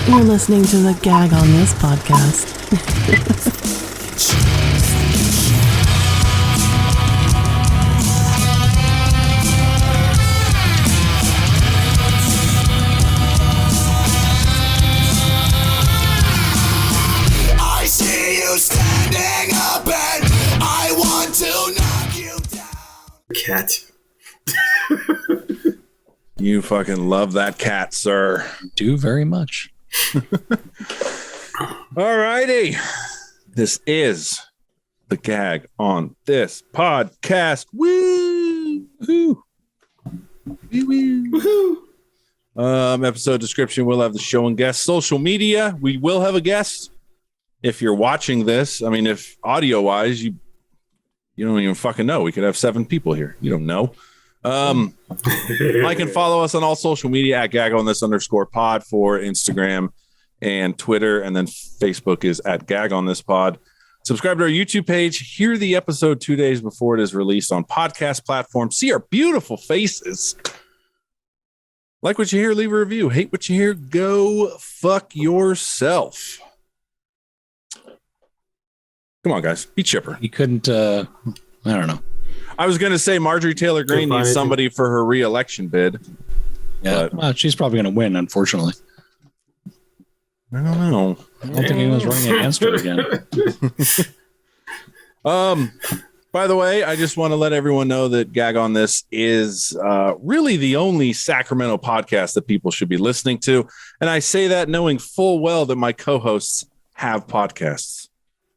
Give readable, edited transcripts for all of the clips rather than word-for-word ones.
You're listening to the Gag On This podcast. I see you standing up and I want to knock you down. Cat. You fucking love that cat, sir. Do very much. All righty. This is the Gag On This podcast. Woo! Woo! Woo! Episode description, we'll have the show and guest. Social media, we will have a guest. If you're watching this, I mean, if audio-wise, you don't even fucking know. We could have 7 people here. You don't know. Like and follow us on all social media at @GagOnThis_pod for Instagram and Twitter, and then Facebook is at @GagOnThisPod. Subscribe to our YouTube page. Hear the episode 2 days before it is released on podcast platforms. See our beautiful faces. Like what you hear, leave a review. Hate what you hear, go fuck yourself. Come on, guys. Be chipper. You couldn't, I don't know. I was going to say Marjorie Taylor Greene needs somebody for her re-election bid. Yeah, well, she's probably going to win, unfortunately. I don't know. I don't think anyone's running against her again. By the way, I just want to let everyone know that Gag On This is really the only Sacramento podcast that people should be listening to. And I say that knowing full well that my co-hosts have podcasts.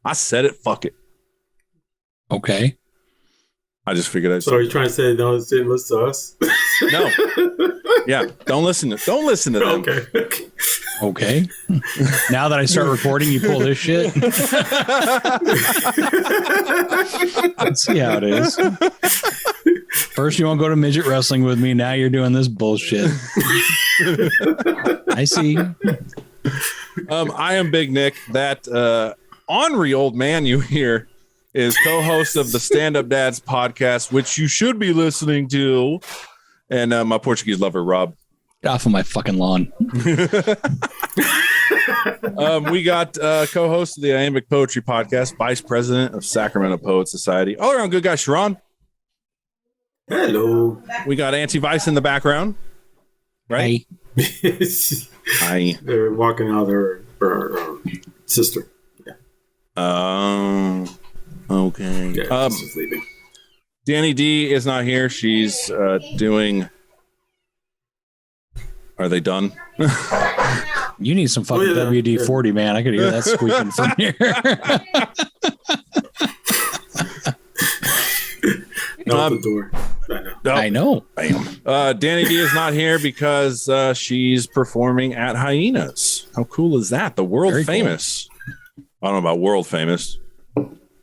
I said it. Fuck it. Okay. I just figured I'd So are you trying to say no, it didn't listen to us? No. Yeah, don't listen to them. Okay. Now that I start recording, you pull this shit. Let's see how it is. First, you won't go to midget wrestling with me. Now you're doing this bullshit. I see. I am Big Nick. That ornery old man you hear is co-host of the Stand Up Dads podcast, which you should be listening to. And my Portuguese lover, Rob. Get off of my fucking lawn. We got co-host of the Iambic Poetry podcast, vice president of Sacramento Poet Society, all around good guy, Shawn. Hello. We got Anti-Vice in the background. Right? Hi. They're walking out their sister. Yeah. Okay. Yeah, she's leaving. Danny D is not here. She's doing. Are they done? You need some fucking WD-40, man. I could hear that squeaking from here. Out the door. I know. Bam. Danny D is not here because she's performing at Hyenas. How cool is that? The world Very famous. Cool. I don't know about world famous.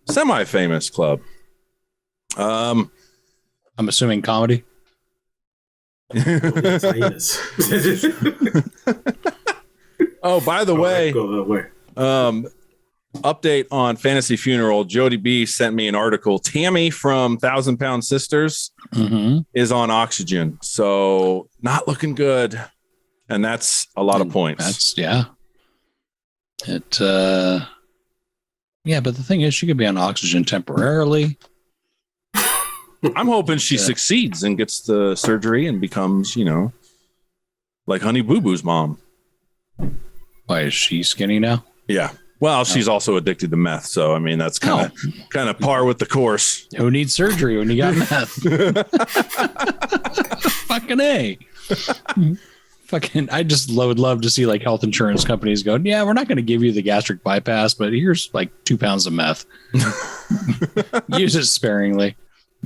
Semi-famous club. I'm assuming comedy. Oh, by the way, go that way. Update on Fantasy Funeral. Jody B sent me an article. Tammy from 1,000 Pound Sisters is on oxygen, so not looking good, and that's a lot of points. That's yeah, but the thing is, she could be on oxygen temporarily. I'm hoping she succeeds and gets the surgery and becomes, like Honey Boo Boo's mom. Why is she skinny now? Yeah. Well, she's also addicted to meth, so I mean that's kind of par with the course. Who needs surgery when you got meth? Fucking A. Fucking, I just would love to see like health insurance companies go, yeah, we're not going to give you the gastric bypass, but here's like 2 pounds of meth. Use it sparingly.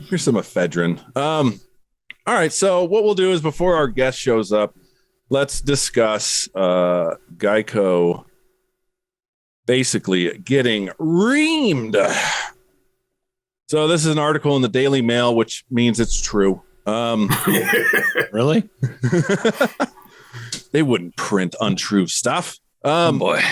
Here's some ephedrine. All right, so what we'll do is before our guest shows up, let's discuss Geico basically getting reamed. So this is an article in the Daily Mail, which means it's true. Really? They wouldn't print untrue stuff. Boy.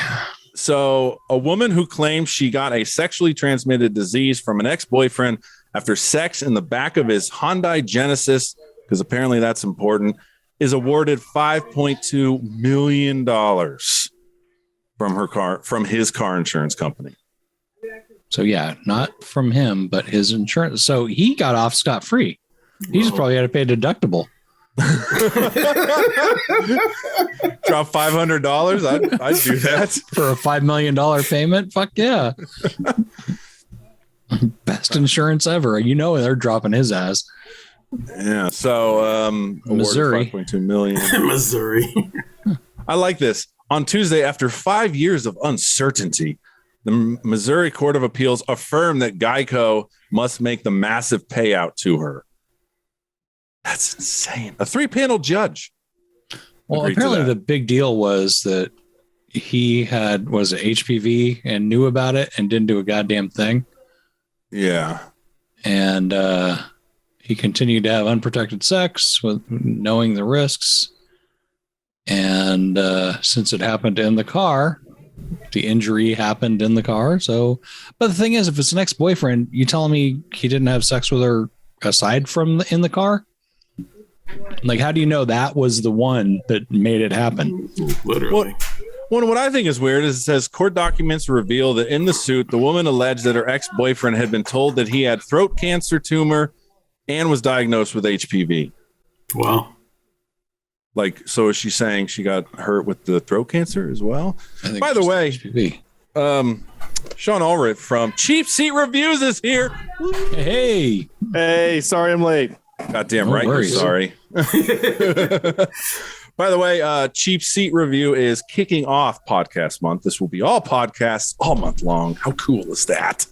So a woman who claims she got a sexually transmitted disease from an ex-boyfriend after sex in the back of his Hyundai Genesis, because apparently that's important, is awarded $5.2 million. from his car insurance company. So yeah, not from him, but his insurance. So he got off scot-free. He just probably had to pay a deductible. Drop $500. I'd do that for a $5 million payment. Fuck yeah. Best insurance ever. You know, they're dropping his ass. Yeah. So, Missouri, $5.2 million. Missouri. I like this. On Tuesday, after 5 years of uncertainty, the Missouri Court of Appeals affirmed that Geico must make the massive payout to her. That's insane. A 3-panel judge. Well, apparently the big deal was that he was HPV and knew about it and didn't do a goddamn thing. Yeah. And he continued to have unprotected sex with knowing the risks. And since it happened in the car, the injury happened in the car. So, but the thing is, if it's an ex-boyfriend, you telling me he didn't have sex with her aside from in the car? Like, how do you know that was the one that made it happen? Literally. Well, what I think is weird is it says court documents reveal that in the suit, the woman alleged that her ex-boyfriend had been told that he had throat cancer tumor and was diagnosed with HPV. Wow. Like, so is she saying she got hurt with the throat cancer as well? By the way, HPV. Shawn Allred from Cheap Seat Reviews is here. Hey, sorry I'm late. Goddamn No right, worries. you're sorry. By the way, Cheap Seat Review is kicking off podcast month. This will be all podcasts all month long. How cool is that?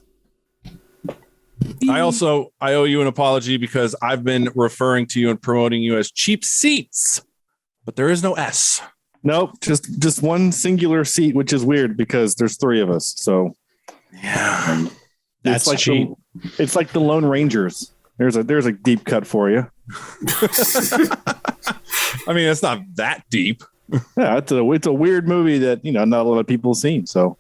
I owe you an apology because I've been referring to you and promoting you as Cheap Seats, but there is no S. Nope, just one singular seat, which is weird because there's 3 of us. So Yeah. That's like cheap. It's like the Lone Rangers. There's a deep cut for you. I mean, it's not that deep. Yeah, it's a weird movie that not a lot of people have seen. So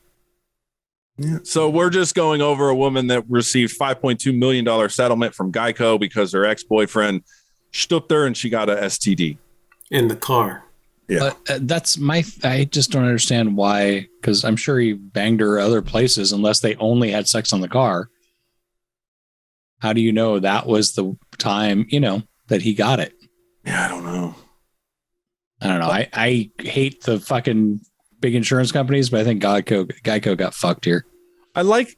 So we're just going over a woman that received $5.2 million settlement from Geico because her ex-boyfriend stooped her and she got a STD. In the car. Yeah. But I just don't understand why, because I'm sure he banged her other places unless they only had sex on the car. How do you know that was the time, that he got it? Yeah, I don't know. I don't know. I hate the fucking big insurance companies, but I think Geico got fucked here. I like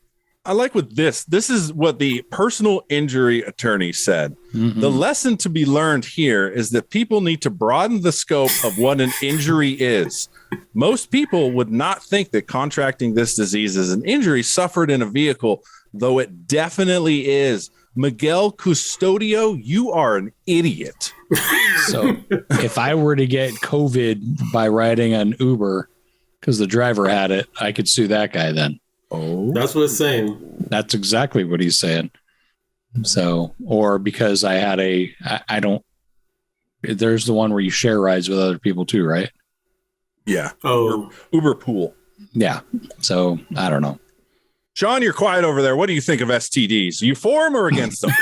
with this. This is what the personal injury attorney said. Mm-hmm. The lesson to be learned here is that people need to broaden the scope of what an injury is. Most people would not think that contracting this disease is an injury suffered in a vehicle, though it definitely is. Miguel Custodio, you are an idiot. So if I were to get COVID by riding an Uber because the driver had it, I could sue that guy then. Oh, That's what it's saying. That's exactly what he's saying. So, or because I had I don't, there's the one where you share rides with other people too, right? yeah. Oh, Uber pool. Yeah. So I don't know. Shawn, you're quiet over there. What do you think of STDs? Are you for them or against them?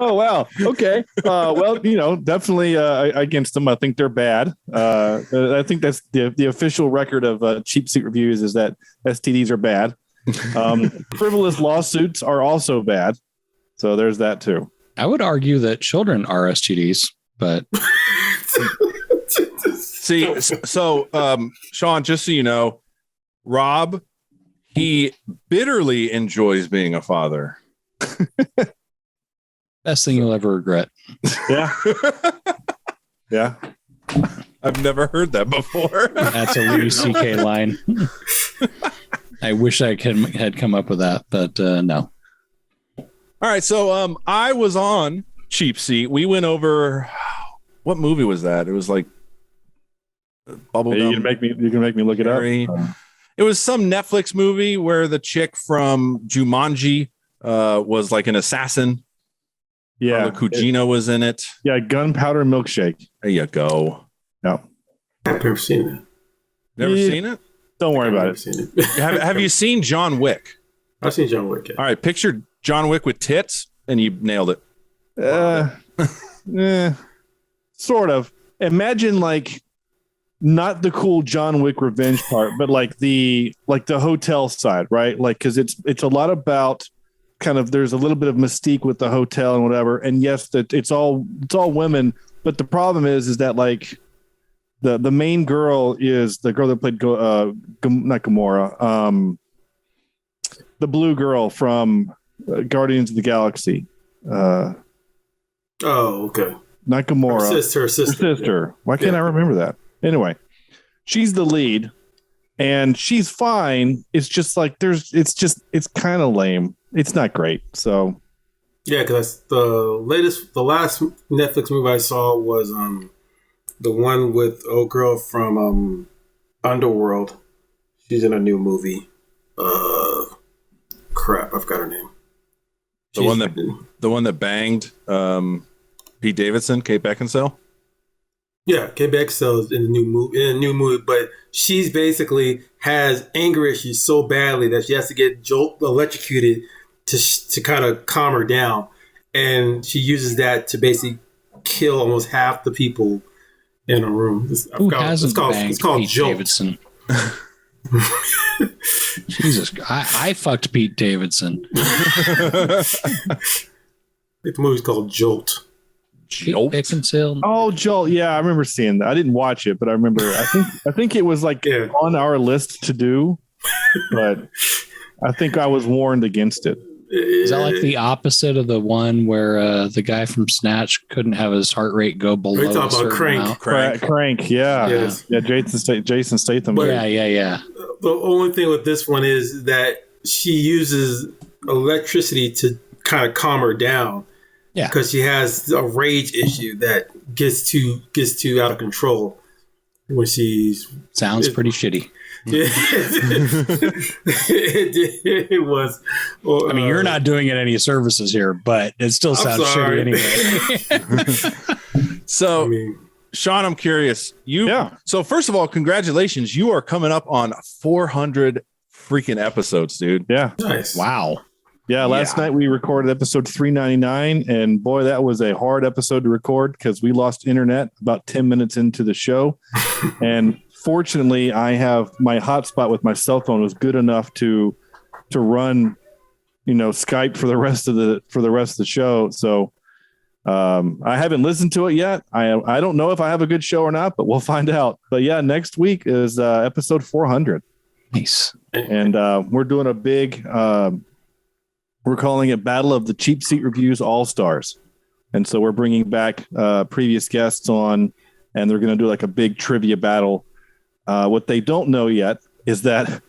oh wow, okay. Well, definitely against them. I think they're bad. I think that's the official record of Cheap Seat Reviews is that STDs are bad. Frivolous lawsuits are also bad. So there's that too. I would argue that children are STDs, but See, so Shawn, just so you know, Rob, he bitterly enjoys being a father. best thing you'll ever regret. Yeah. Yeah. I've never heard that before. That's a Louis C.K. line. I wish I had come up with that, but no. All right, so I was on Cheap Seat. We went over what movie was that? It was like Bubblegum. You can make me look it up. It was some Netflix movie where the chick from Jumanji was like an assassin. Yeah. Kujina was in it. Yeah, Gunpowder Milkshake. There you go. No. I've never seen that. Never seen it? Don't worry about I've it. seen it. Have you seen John Wick? I've seen John Wick. All right, picture John Wick with tits, and you nailed it. Sort of. Imagine like not the cool John Wick revenge part, but like the hotel side, right? Like, because it's a lot about kind of, there's a little bit of mystique with the hotel and whatever. And yes, that it's all women, but the problem is that like the main girl is the girl that played not Gamora, the blue girl from Guardians of the Galaxy. Oh, okay. Not Gamora. Her sister. Why can't I remember that? Anyway, she's the lead, and she's fine. It's just like it's kind of lame. It's not great. So yeah, because the last Netflix movie I saw was the one with old girl from Underworld. She's in a new movie. Crap, I forgot her name. The one that banged Pete Davidson, Kate Beckinsale. Yeah, Kate Beckinsale is in a new movie, but she's basically has anger issues so badly that she has to get electrocuted to kind of calm her down, and she uses that to basically kill almost half the people in a room. It's called Pete Jolt. Davidson? Jesus, I fucked Pete Davidson. The movie's called Jolt. Jolt? Beckinsale. Oh, Joel. Yeah, I remember seeing that. I didn't watch it, but I remember. I think it was like on our list to do, but I think I was warned against it. Is that like the opposite of the one where the guy from Snatch couldn't have his heart rate go below? Are you talking about Crank? Crank. Yeah, yes. Yeah. Jason Statham. But yeah. The only thing with this one is that she uses electricity to kind of calm her down. Yeah, because she has a rage issue that gets too out of control when she's sounds pretty shitty. It was. I mean, you're not doing it any services here, but it still sounds shitty anyway. So, Shawn, I'm curious. So first of all, congratulations. You are coming up on 400 freaking episodes, dude. Yeah. Nice. Wow. Yeah, last night we recorded episode 399, and boy, that was a hard episode to record because we lost internet about 10 minutes into the show. And fortunately, I have my hotspot with my cell phone was good enough to run, Skype for the rest of the show. So I haven't listened to it yet. I don't know if I have a good show or not, but we'll find out. But yeah, next week is episode 400. Nice. And we're doing a big. We're calling it Battle of the Cheap Seat Reviews All-Stars. And so we're bringing back previous guests on, and they're going to do like a big trivia battle. What they don't know yet is that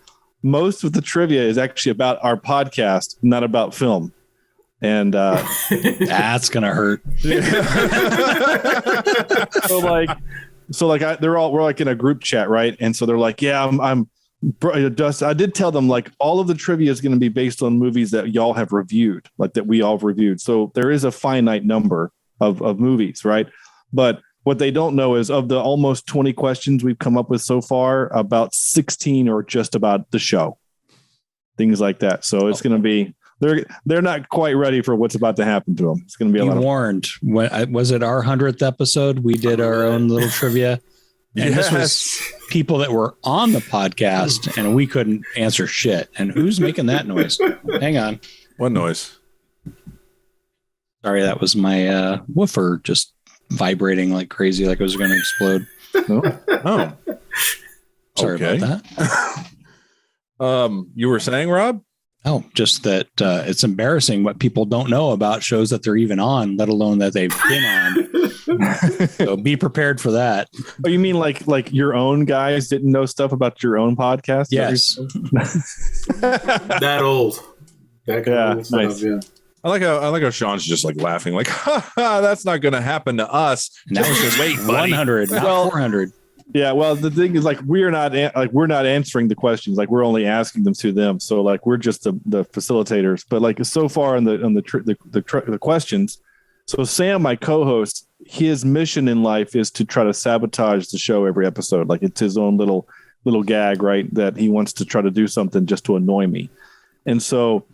most of the trivia is actually about our podcast, not about film. And that's going to hurt. We're like in a group chat, right? And so they're like, yeah, I did tell them like all of the trivia is going to be based on movies that y'all have reviewed, like that we all have reviewed. So there is a finite number of movies, right? But what they don't know is of the almost 20 questions we've come up with so far, about 16 are just about the show, things like that. So it's going to be they're not quite ready for what's about to happen to them. It's going to be a lot. Warned. Was it our 100th episode? We did our own little trivia. And this was people that were on the podcast, and we couldn't answer shit. And who's making that noise? Hang on. What noise? Sorry, that was my woofer just vibrating like crazy, like it was going to explode. Oh. Sorry about that. You were saying, Rob? Oh, just that it's embarrassing what people don't know about shows that they're even on, let alone that they've been on. So be prepared for that. Oh, you mean like your own guys didn't know stuff about your own podcast? Yes. That old. Nice. Yeah. I like how Shawn's just like laughing, like, that's not going to happen to us. And that was just 100, not 400. Yeah, well, the thing is, like, we're not answering the questions. Like, we're only asking them to them. So, like, we're just the facilitators. But like, so far on the questions. So, Sam, my co-host, his mission in life is to try to sabotage the show every episode. Like, it's his own little gag, right? That he wants to try to do something just to annoy me. And so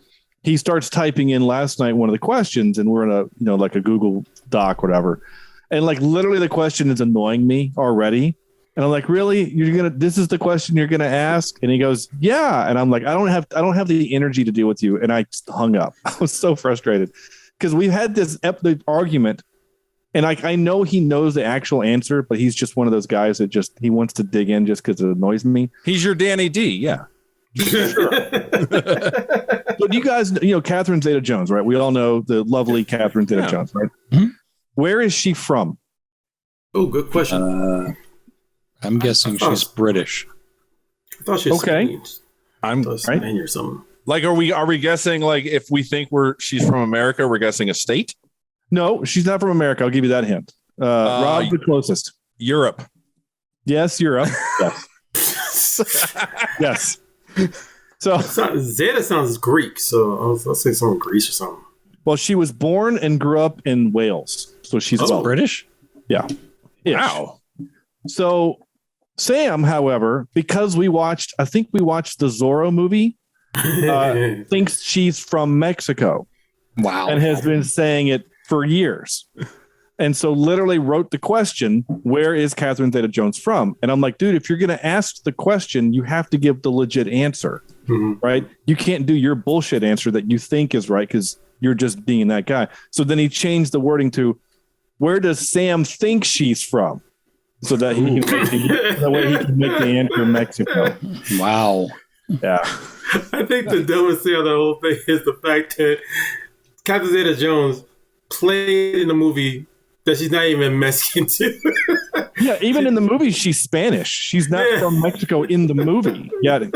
he starts typing in last night one of the questions, and we're in a like a Google Doc, whatever. And like, literally, the question is annoying me already. And I'm like, really? This is the question you're gonna ask? And he goes, yeah. And I'm like, I don't have the energy to deal with you. And I just hung up. I was so frustrated because we've had this argument, and I know he knows the actual answer, but he's just one of those guys that he wants to dig in just because it annoys me. He's your Danny D, yeah. Sure. But you guys, Catherine Zeta-Jones, right? We all know the lovely Catherine Zeta-Jones, right? Mm-hmm. Where is she from? Oh, good question. I'm guessing she's British. I thought she was okay. Spain or something. Like, are we guessing, like, if we think she's from America, we're guessing a state? No, she's not from America. I'll give you that hint. Rob, the closest. Europe. Yes, Europe. Yes. Yes. So Zeta sounds Greek, so I'll say something Greece or something. Well, she was born and grew up in Wales, so she's British. Yeah. Wow. So Sam, however, because I think we watched the Zorro movie, thinks she's from Mexico. Wow. And has been saying it for years. And so literally wrote the question, where is Catherine Zeta-Jones from? And I'm like, dude, if you're going to ask the question, you have to give the legit answer, right? You can't do your bullshit answer that you think is right because you're just being that guy. So then he changed the wording to, where does Sam think she's from? So that he can make the answer Mexico. Wow. Yeah. I think the dumbest thing of the whole thing is the fact that Catherine Zeta-Jones played in the movie that she's not even Mexican too. Yeah, even in the movie, she's Spanish. She's not from Mexico in the movie. Yeah.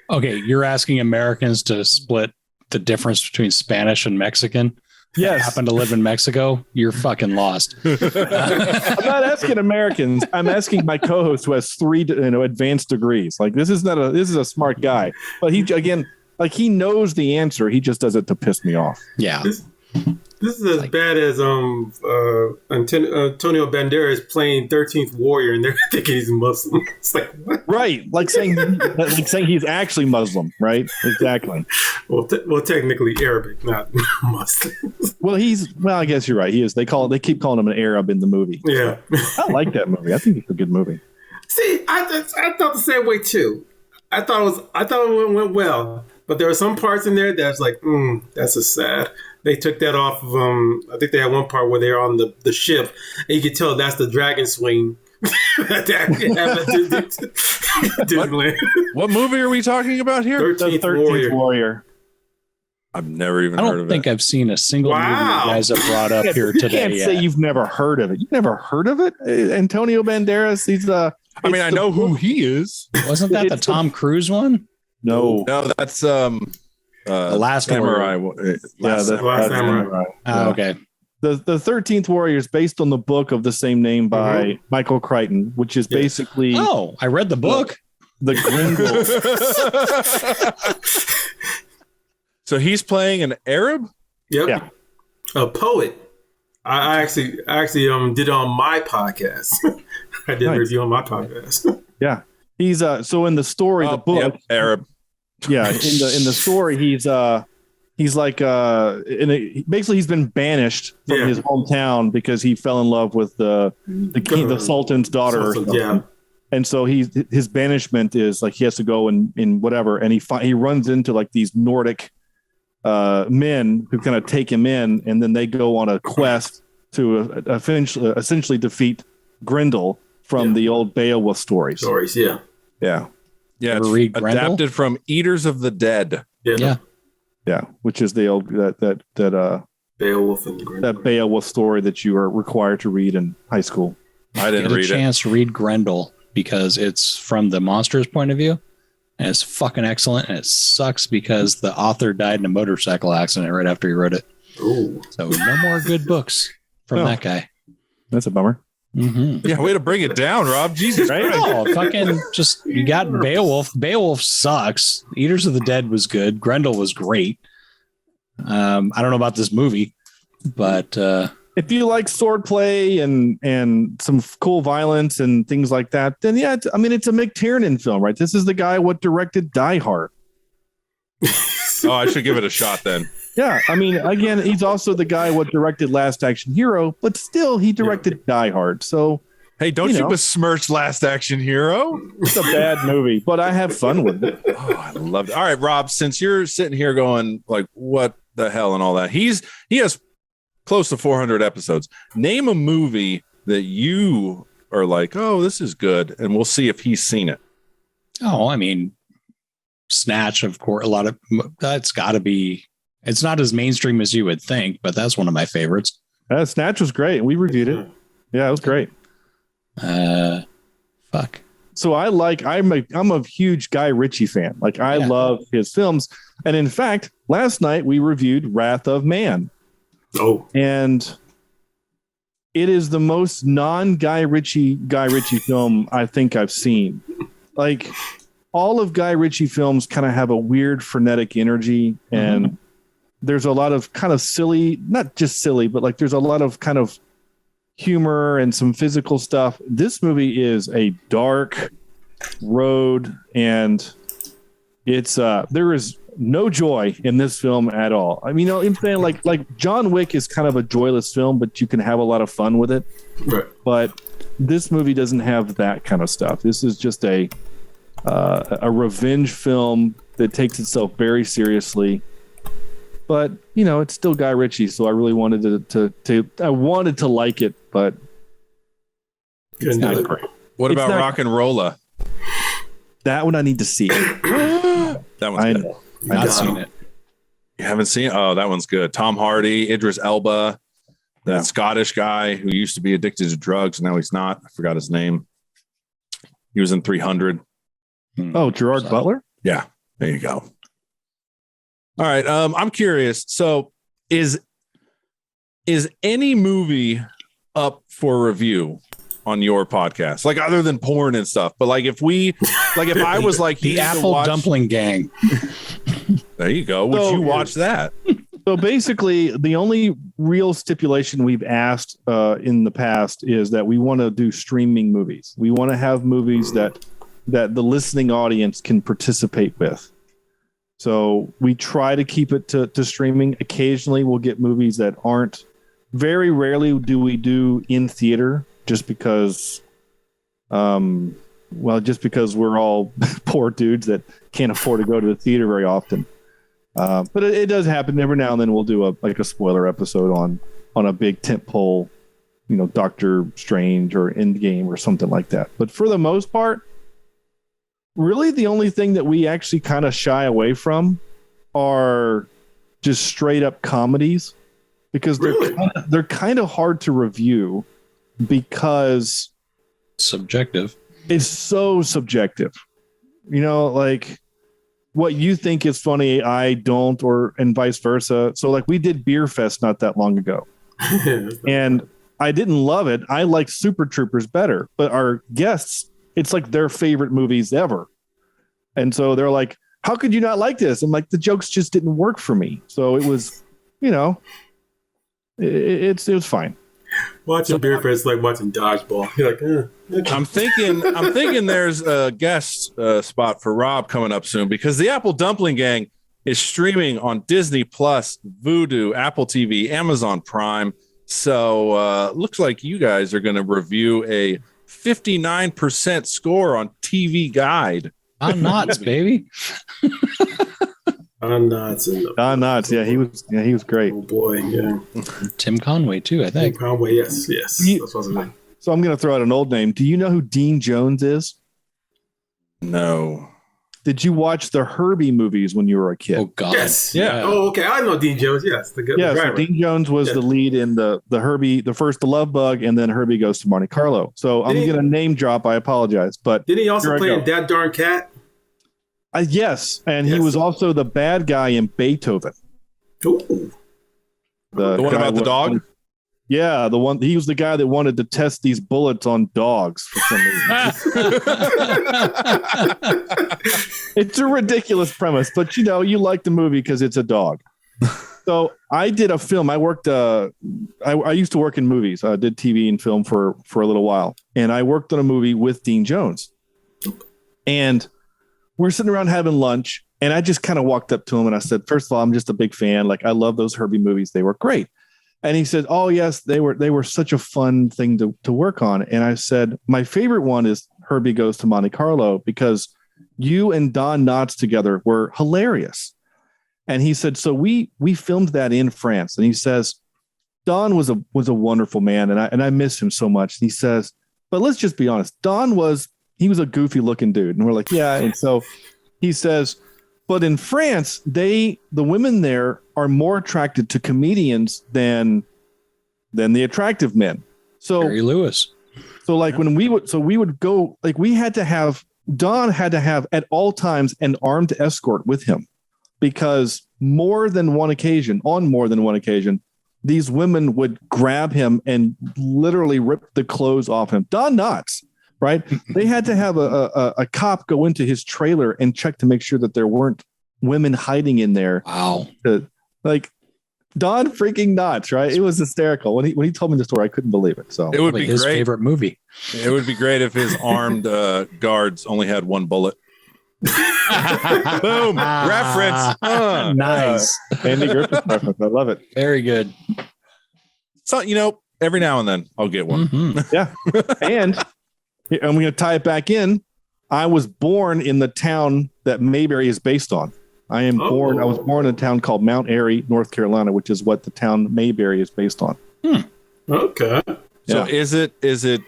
Okay, you're asking Americans to split the difference between Spanish and Mexican? Yes. Happen to live in Mexico? You're fucking lost. I'm not asking Americans. I'm asking my co-host who has 3 advanced degrees. Like this is a smart guy, but he knows the answer. He just does it to piss me off. Yeah. This is as bad as Antonio Banderas playing 13th Warrior, and they're thinking he's Muslim. It's like what? Right, like saying he's actually Muslim, right? Exactly. Well, technically Arabic, not Muslim. Well, I guess you're right. He is. They keep calling him an Arab in the movie. Yeah, I like that movie. I think it's a good movie. See, I thought the same way too. I thought it went well, but there were some parts in there that's like, that's a sad. They took that off of I think they had one part where they're on the ship, and you could tell that's the dragon swing. What movie are we talking about here? 13th Warrior. I've never even heard of it. I don't think I've seen a single movie you guys have brought up here today. You can't say you've never heard of it. You've never heard of it? Antonio Banderas, he's I know who he is. Wasn't that the Tom Cruise one? No, that's The Last Samurai. Last Samurai. Oh, okay. The 13th Warrior is based on the book of the same name by Michael Crichton, which is basically. Oh, I read the book. The Grindel. So he's playing an Arab? Yep. Yeah. A poet. I actually did it on my podcast. I did a review on my podcast. Yeah. He's so in the story, the book. Yep, Arab. Yeah, in the story, he's like basically he's been banished from his hometown because he fell in love with the king, the Sultan's daughter. Yeah. And so his banishment is like he has to go in whatever, and he runs into like these Nordic men who kind of take him in, and then they go on a quest to essentially defeat Grendel from the old Beowulf stories. Yeah. Yeah. Yeah, Ever it's read Grendel? adapted from Eaters of the Dead. Yeah. Yeah, which is the old that Beowulf and Grendel. that Beowulf story that you are required to read in high school. I didn't Get read a chance to read Grendel because it's from the monster's point of view, and it's fucking excellent. And it sucks because the author died in a motorcycle accident right after he wrote it. Ooh. So no more good books from that guy. That's a bummer. Mm-hmm. Yeah, way to bring it down, Rob. Jesus Christ. Oh, fucking just you got Beowulf. Beowulf sucks. Eaters of the Dead was good. Grendel was great. I don't know about this movie, but If you like swordplay and some cool violence and things like that, then yeah, it's a Mick Tiernan film, right? This is the guy what directed Die Hard. Oh, I should give it a shot then. Yeah, again, he's also the guy what directed Last Action Hero, but still he directed Die Hard. So Hey, don't you besmirch Last Action Hero. It's a bad movie, but I have fun with it. Oh, I loved it. All right, Rob, since you're sitting here going like, what the hell and all that, he has close to 400 episodes. Name a movie that you are like, oh, this is good, and we'll see if he's seen it. Oh, I mean, Snatch, of course. That's got to be. It's not as mainstream as you would think, but that's one of my favorites. Snatch was great. We reviewed it. Yeah, it was great. Fuck. So I'm a huge Guy Ritchie fan. Like I love his films. And in fact, last night we reviewed Wrath of Man. Oh. And it is the most non-Guy Ritchie film I think I've seen. Like all of Guy Ritchie films kind of have a weird frenetic energy, and there's a lot of kind of silly, not just silly, but like there's a lot of kind of humor and some physical stuff. This movie is a dark road, and it's there is no joy in this film at all. I mean, I'm saying like John Wick is kind of a joyless film, but you can have a lot of fun with it. Right. But this movie doesn't have that kind of stuff. This is just a revenge film that takes itself very seriously. But it's still Guy Ritchie, so I really wanted I wanted to like it, but it's not great. What about Rock and Rolla? That one I need to see. That one's good. I've not seen it. You haven't seen it? Oh, that one's good. Tom Hardy, Idris Elba, that Scottish guy who used to be addicted to drugs, now he's not. I forgot his name. He was in 300. Oh, Gerard Butler? Yeah, there you go. All right. I'm curious. So is any movie up for review on your podcast? Like other than porn and stuff, but like if I was like the Apple Dumpling Gang. There you go. Would you watch that? So basically the only real stipulation we've asked in the past is that we want to do streaming movies. We want to have movies that the listening audience can participate with. So we try to keep it to streaming. Occasionally we'll get movies that aren't, very rarely do we do in theater, just because we're all poor dudes that can't afford to go to the theater very often. But it does happen every now and then. We'll do a spoiler episode on a big tentpole, Doctor Strange or Endgame or something like that. But for the most part, really the only thing that we actually kind of shy away from are just straight up comedies, because they're kind of hard to review because subjective. It's so subjective. Like what you think is funny, I don't, and vice versa. So like we did Beer Fest not that long ago. And I didn't love it. I like Super Troopers better, but our guests, it's like their favorite movies ever. And so they're like, how could you not like this? I'm like, the jokes just didn't work for me. So it was, it was fine. Watching Beer Fest like watching dodgeball. You're like, okay. I'm thinking there's a guest spot for Rob coming up soon, because the Apple Dumpling Gang is streaming on Disney Plus, Vudu, Apple TV, Amazon Prime. So looks like you guys are going to review a 59% score on TV Guide. On Knots, baby. Don Knotts. Yeah, he was great. Oh boy, yeah. Tim Conway too, I think. Tim Conway, yes. That's what's his name. So I'm going to throw out an old name. Do you know who Dean Jones is? No. Did you watch the Herbie movies when you were a kid? Oh God. Yes. Yeah. Oh, okay. I know Dean Jones. Yes. The driver. So Dean Jones was the lead in the Herbie, the first The Love Bug, and then Herbie Goes to Monte Carlo. So I'm going to name drop. I apologize, but didn't he also play in That Darn Cat? Yes, and he was also the bad guy in Beethoven. Ooh. The one about the dog? Yeah, the one. He was the guy that wanted to test these bullets on dogs for some reason. It's a ridiculous premise, but you like the movie because it's a dog. So I did a film. I worked. I used to work in movies. I did TV and film for a little while, and I worked on a movie with Dean Jones. And we're sitting around having lunch, and I just kind of walked up to him and I said, first of all, I'm just a big fan. Like, I love those Herbie movies. They were great. And he said, "Oh yes, they were such a fun thing to work on." And I said, "My favorite one is Herbie Goes to Monte Carlo because you and Don Knotts together were hilarious." And he said, "So we filmed that in France." And he says, "Don was a wonderful man, and I miss him so much." And he says, "But let's just be honest, Don was a goofy looking dude." And we're like, "Yeah." And so he says, "But in France, the women there are more attracted to comedians than the attractive men." So Jerry Lewis. So like when we would go, like Don had to have at all times an armed escort with him because on more than one occasion, these women would grab him and literally rip the clothes off him. Don Knotts, right? They had to have a cop go into his trailer and check to make sure that there weren't women hiding in there. Wow. Like Don freaking Knotts, right? It was hysterical. When he told me the story, I couldn't believe it. So It would be his great. favorite movie. It would be great if his armed guards only had one bullet. Boom. Reference. Nice. Andy Griffith reference. I love it. Very good. So, every now and then I'll get one. Mhm. Yeah. And I'm going to tie it back in. I was born in the town that Mayberry is based on. I was born in a town called Mount Airy, North Carolina, which is what the town Mayberry is based on. Okay. So Yeah. is it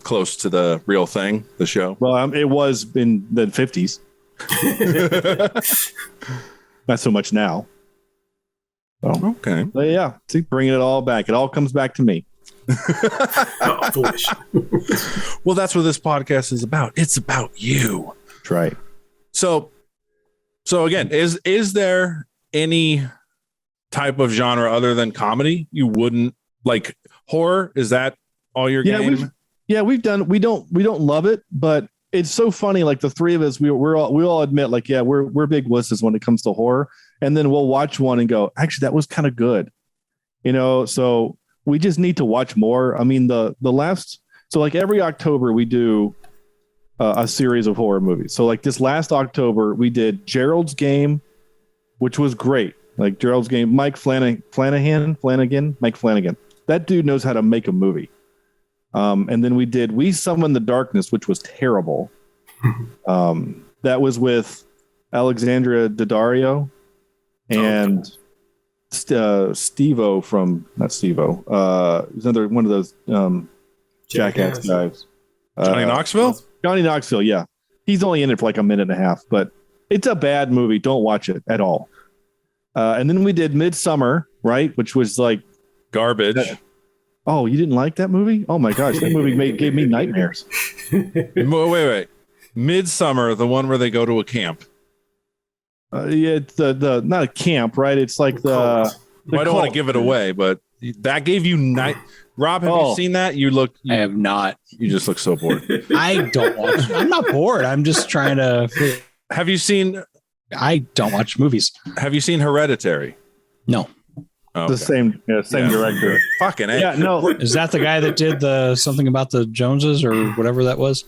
close to the real thing, the show? Well, it was in the 50s. Not so much now. Okay. But yeah, see, bringing it all back. It all comes back to me. Oh, foolish. Well, that's what this podcast is about. It's about you. That's right. So again, is there any type of genre other than comedy you wouldn't like? Horror, is that all your game? We've done. We don't love it, but it's so funny. Like the three of us, we all admit, like, yeah, we're big wusses when it comes to horror, and then we'll watch one and go, actually, that was kind of good, So we just need to watch more. I mean, like every October we do a series of horror movies. So like this last October we did Gerald's Game, which was great. Like Gerald's Game, Mike Flanagan. That dude knows how to make a movie. And then we did We Summon the Darkness, which was terrible. That was with Alexandra Daddario and Steve-O from, not Steve-O, another one of those Jackass guys. Johnny Knoxville? Johnny Knoxville, yeah. He's only in it for like a minute and a half, but it's a bad movie. Don't watch it at all. And then we did Midsummer, right? Which was like Garbage. Oh, you didn't like that movie? Oh my gosh, that movie gave me nightmares. Wait. Midsummer, the one where they go to a camp. Yeah, it's the not a camp, right? It's like the I don't want to give it away, but that gave you night. Rob, have you seen that? I have not. You just look so bored. I don't watch. I'm not bored. I'm just trying to. Have you seen? I don't watch movies. Have you seen Hereditary? No. Oh, The same director. Fucking A. Yeah, no. Is that the guy that did the something about the Joneses or whatever that was?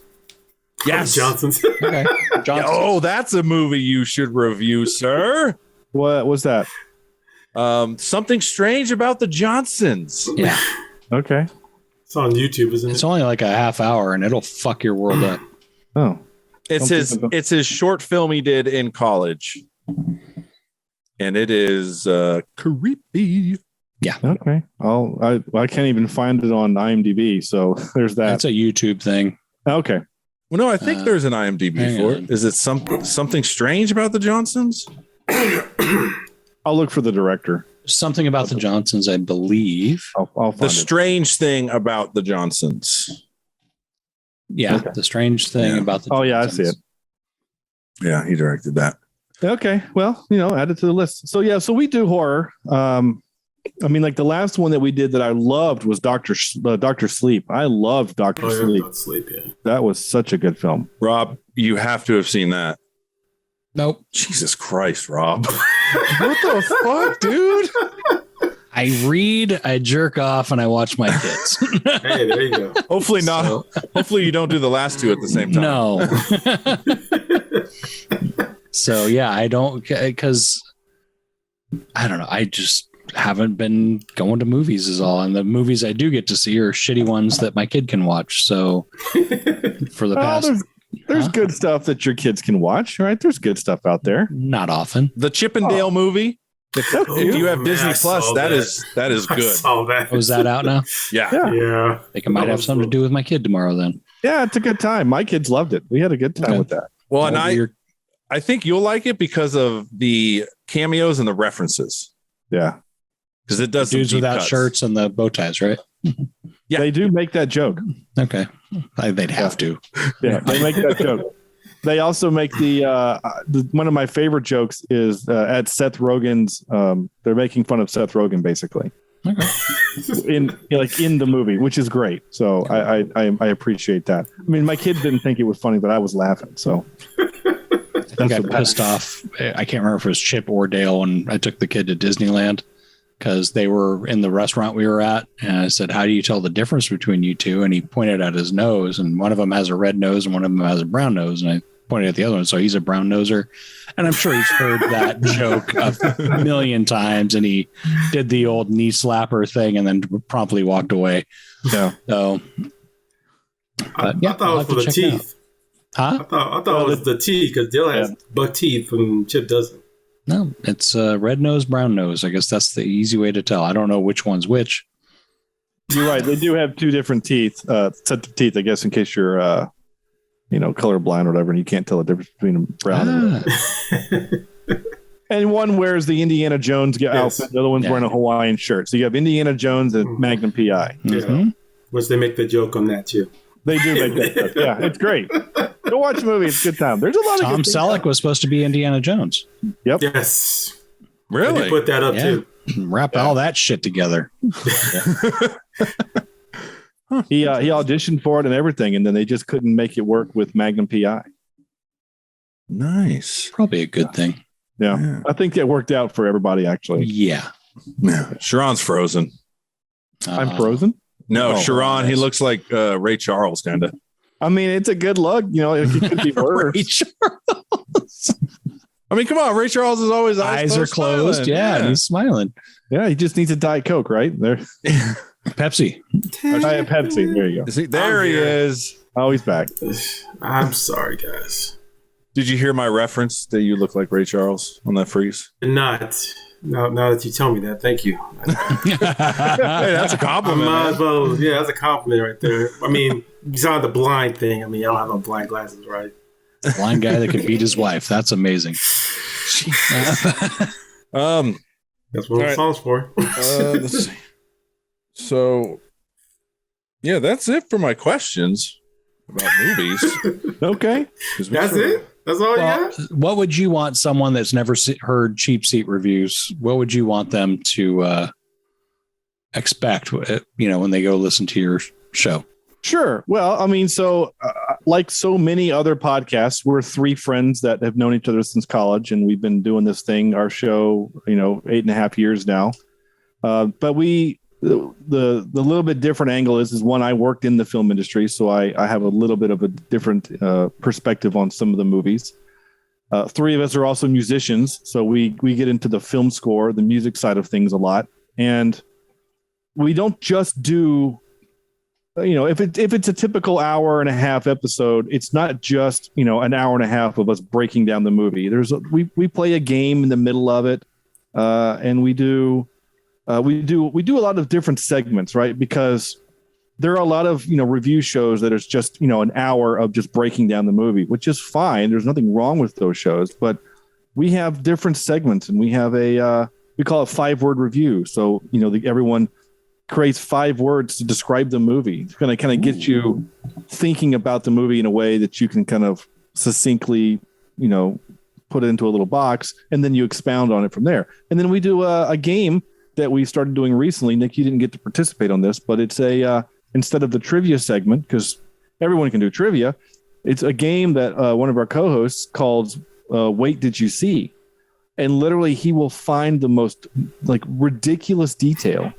Yes. Johnson's. Okay. Johnson. Oh, that's a movie you should review, sir. What was that? Something Strange About the Johnsons. Yeah. Okay. It's on YouTube, isn't it? It's only like a half hour and it'll fuck your world up. Oh. It's his short film he did in college. And it is creepy. Yeah. Okay. I can't even find it on IMDb, so there's that. That's a YouTube thing. Okay. Well, no, I think there's an IMDb hang for on. it. Is it something strange about the Johnsons? I'll look for the director. Something about the Johnsons, I believe. I'll find The it. strange thing about the Johnsons. Yeah. Okay. The strange thing about the Oh, yeah, I Johnsons. see it. Yeah, he directed that. Okay. Well, add it to the list. So yeah, so we do horror. I mean, like the last one that we did that I loved was Doctor Sleep. I loved Doctor Sleep. Sleep, yeah. That was such a good film. Rob, you have to have seen that. Nope. Jesus Christ, Rob. What the fuck, dude? I read, I jerk off, and I watch my kids. Hey, there you go. Hopefully not. So- Hopefully you don't do the last two at the same time. No. So yeah, I don't, because I don't know. haven't been going to movies is all. And the movies I do get to see are shitty ones that my kid can watch. So for the past, there's good stuff that your kids can watch, right? There's good stuff out there. not often. The Chip and Dale movie. If you have Disney I Plus, saw that that. is I good. saw that. Was that out now? Yeah. Yeah. I think it might have something to do with my kid tomorrow then. Yeah, it's a good time. My kids loved it. We had a good time Okay. with that. Well, and Well, I think you'll like it because of the cameos and the references. Yeah. Because it does some dudes deep without cuts. shirts and the bow ties, right? Yeah. They do make that joke. Okay. They'd have to. Yeah, they make that joke. They also make the one of my favorite jokes is at Seth Rogen's. They're making fun of Seth Rogen basically in the movie, which is great. So I appreciate that. I mean, my kids didn't think it was funny, but I was laughing. So I got pissed off. I can't remember if it was Chip or Dale when I took the kid to Disneyland because they were in the restaurant we were at. And I said, how do you tell the difference between you two? And he pointed at his nose, and one of them has a red nose and one of them has a brown nose. And I pointed at the other one. So he's a brown noser. And I'm sure he's heard that joke a million times. And he did the old knee slapper thing and then promptly walked away. Yeah. So, I yeah, thought I'll it was have for to the check it out. teeth. huh? I thought it was the teeth because Dill has buck teeth and Chip doesn't. No, it's red nose, brown nose. I guess that's the easy way to tell. I don't know which one's which. You're right. They do have two different teeth, sets of teeth, I guess, in case you're, colorblind or whatever, and you can't tell the difference between a brown and red. And one wears the Indiana Jones outfit. The other one's wearing a Hawaiian shirt. So you have Indiana Jones and Magnum PI. Mm-hmm. Which they make the joke on that too. They do make that stuff. Yeah, it's great. Go watch the movie. It's a good time. There's a lot of Tom good things Selleck was supposed to be Indiana Jones. Yes. Really? They put that up Yeah. too. Wrap all that shit together. He auditioned for it and everything, and then they just couldn't make it work with Magnum PI. Nice. Probably a good thing. Yeah. I think it worked out for everybody, actually. Yeah. Sharon's frozen. I'm frozen. No, Oh, Sharon, he nice. looks like Ray Charles, kind of. I mean, it's a good look. It could be worse. Ray Charles. I mean, come on. Ray Charles is always Eyes are closed. smiling. Yeah, and he's smiling. Yeah, he just needs a Diet Coke, right? There. Pepsi. Diet Pepsi. There you go. There he here. is. Oh, he's back. I'm sorry, guys. Did you hear my reference that you look like Ray Charles on that freeze? Not. Now that you tell me that, thank you. Hey, that's a I compliment. might man. as well. Yeah, that's a compliment right there. I mean, besides the blind thing, I mean, I don't have no blind glasses, right? Blind guy that could beat his wife. That's amazing. That's what All the right. song's for. Let's see. So, yeah, that's it for my questions about movies. Okay. 'Cause we That's sort of- it. That's all Well, you got. what would you want someone that's never heard cheap seat reviews? What would you want them to expect? When they go listen to your show. Sure. Well, I mean, so like so many other podcasts, we're three friends that have known each other since college, and we've been doing this thing, our show, 8.5 years now. But the little bit different angle is one, I worked in the film industry, so I have a little bit of a different perspective on some of the movies. Three of us are also musicians, so we get into the film score, the music side of things a lot, and we don't just do. If it's a typical hour and a half episode, it's not just an hour and a half of us breaking down the movie. We play a game in the middle of it, and we do a lot of different segments, right? Because there are a lot of review shows that is just an hour of just breaking down the movie, which is fine. There's nothing wrong with those shows, but we have different segments, and we have we call it 5-word review. So everyone creates 5 words to describe the movie. It's going to kind of get you thinking about the movie in a way that you can kind of succinctly, put it into a little box, and then you expound on it from there. And then we do a game that we started doing recently. Nick, you didn't get to participate on this, but it's instead of the trivia segment, because everyone can do trivia, it's a game that one of our co-hosts calls Wait, Did You See? And literally he will find the most ridiculous detail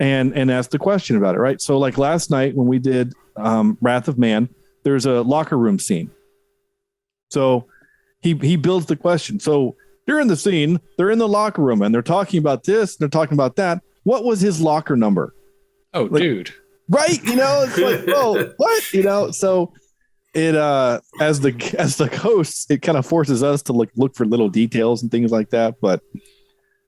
and ask the question about it, right? So like last night when we did Wrath of Man, there's a locker room scene. So he builds the question. So during the scene, they're in the locker room and they're talking about this, and they're talking about that. What was his locker number? Oh, dude. Right. It's like, whoa, what? So it as the hosts, it kind of forces us to look for little details and things like that. But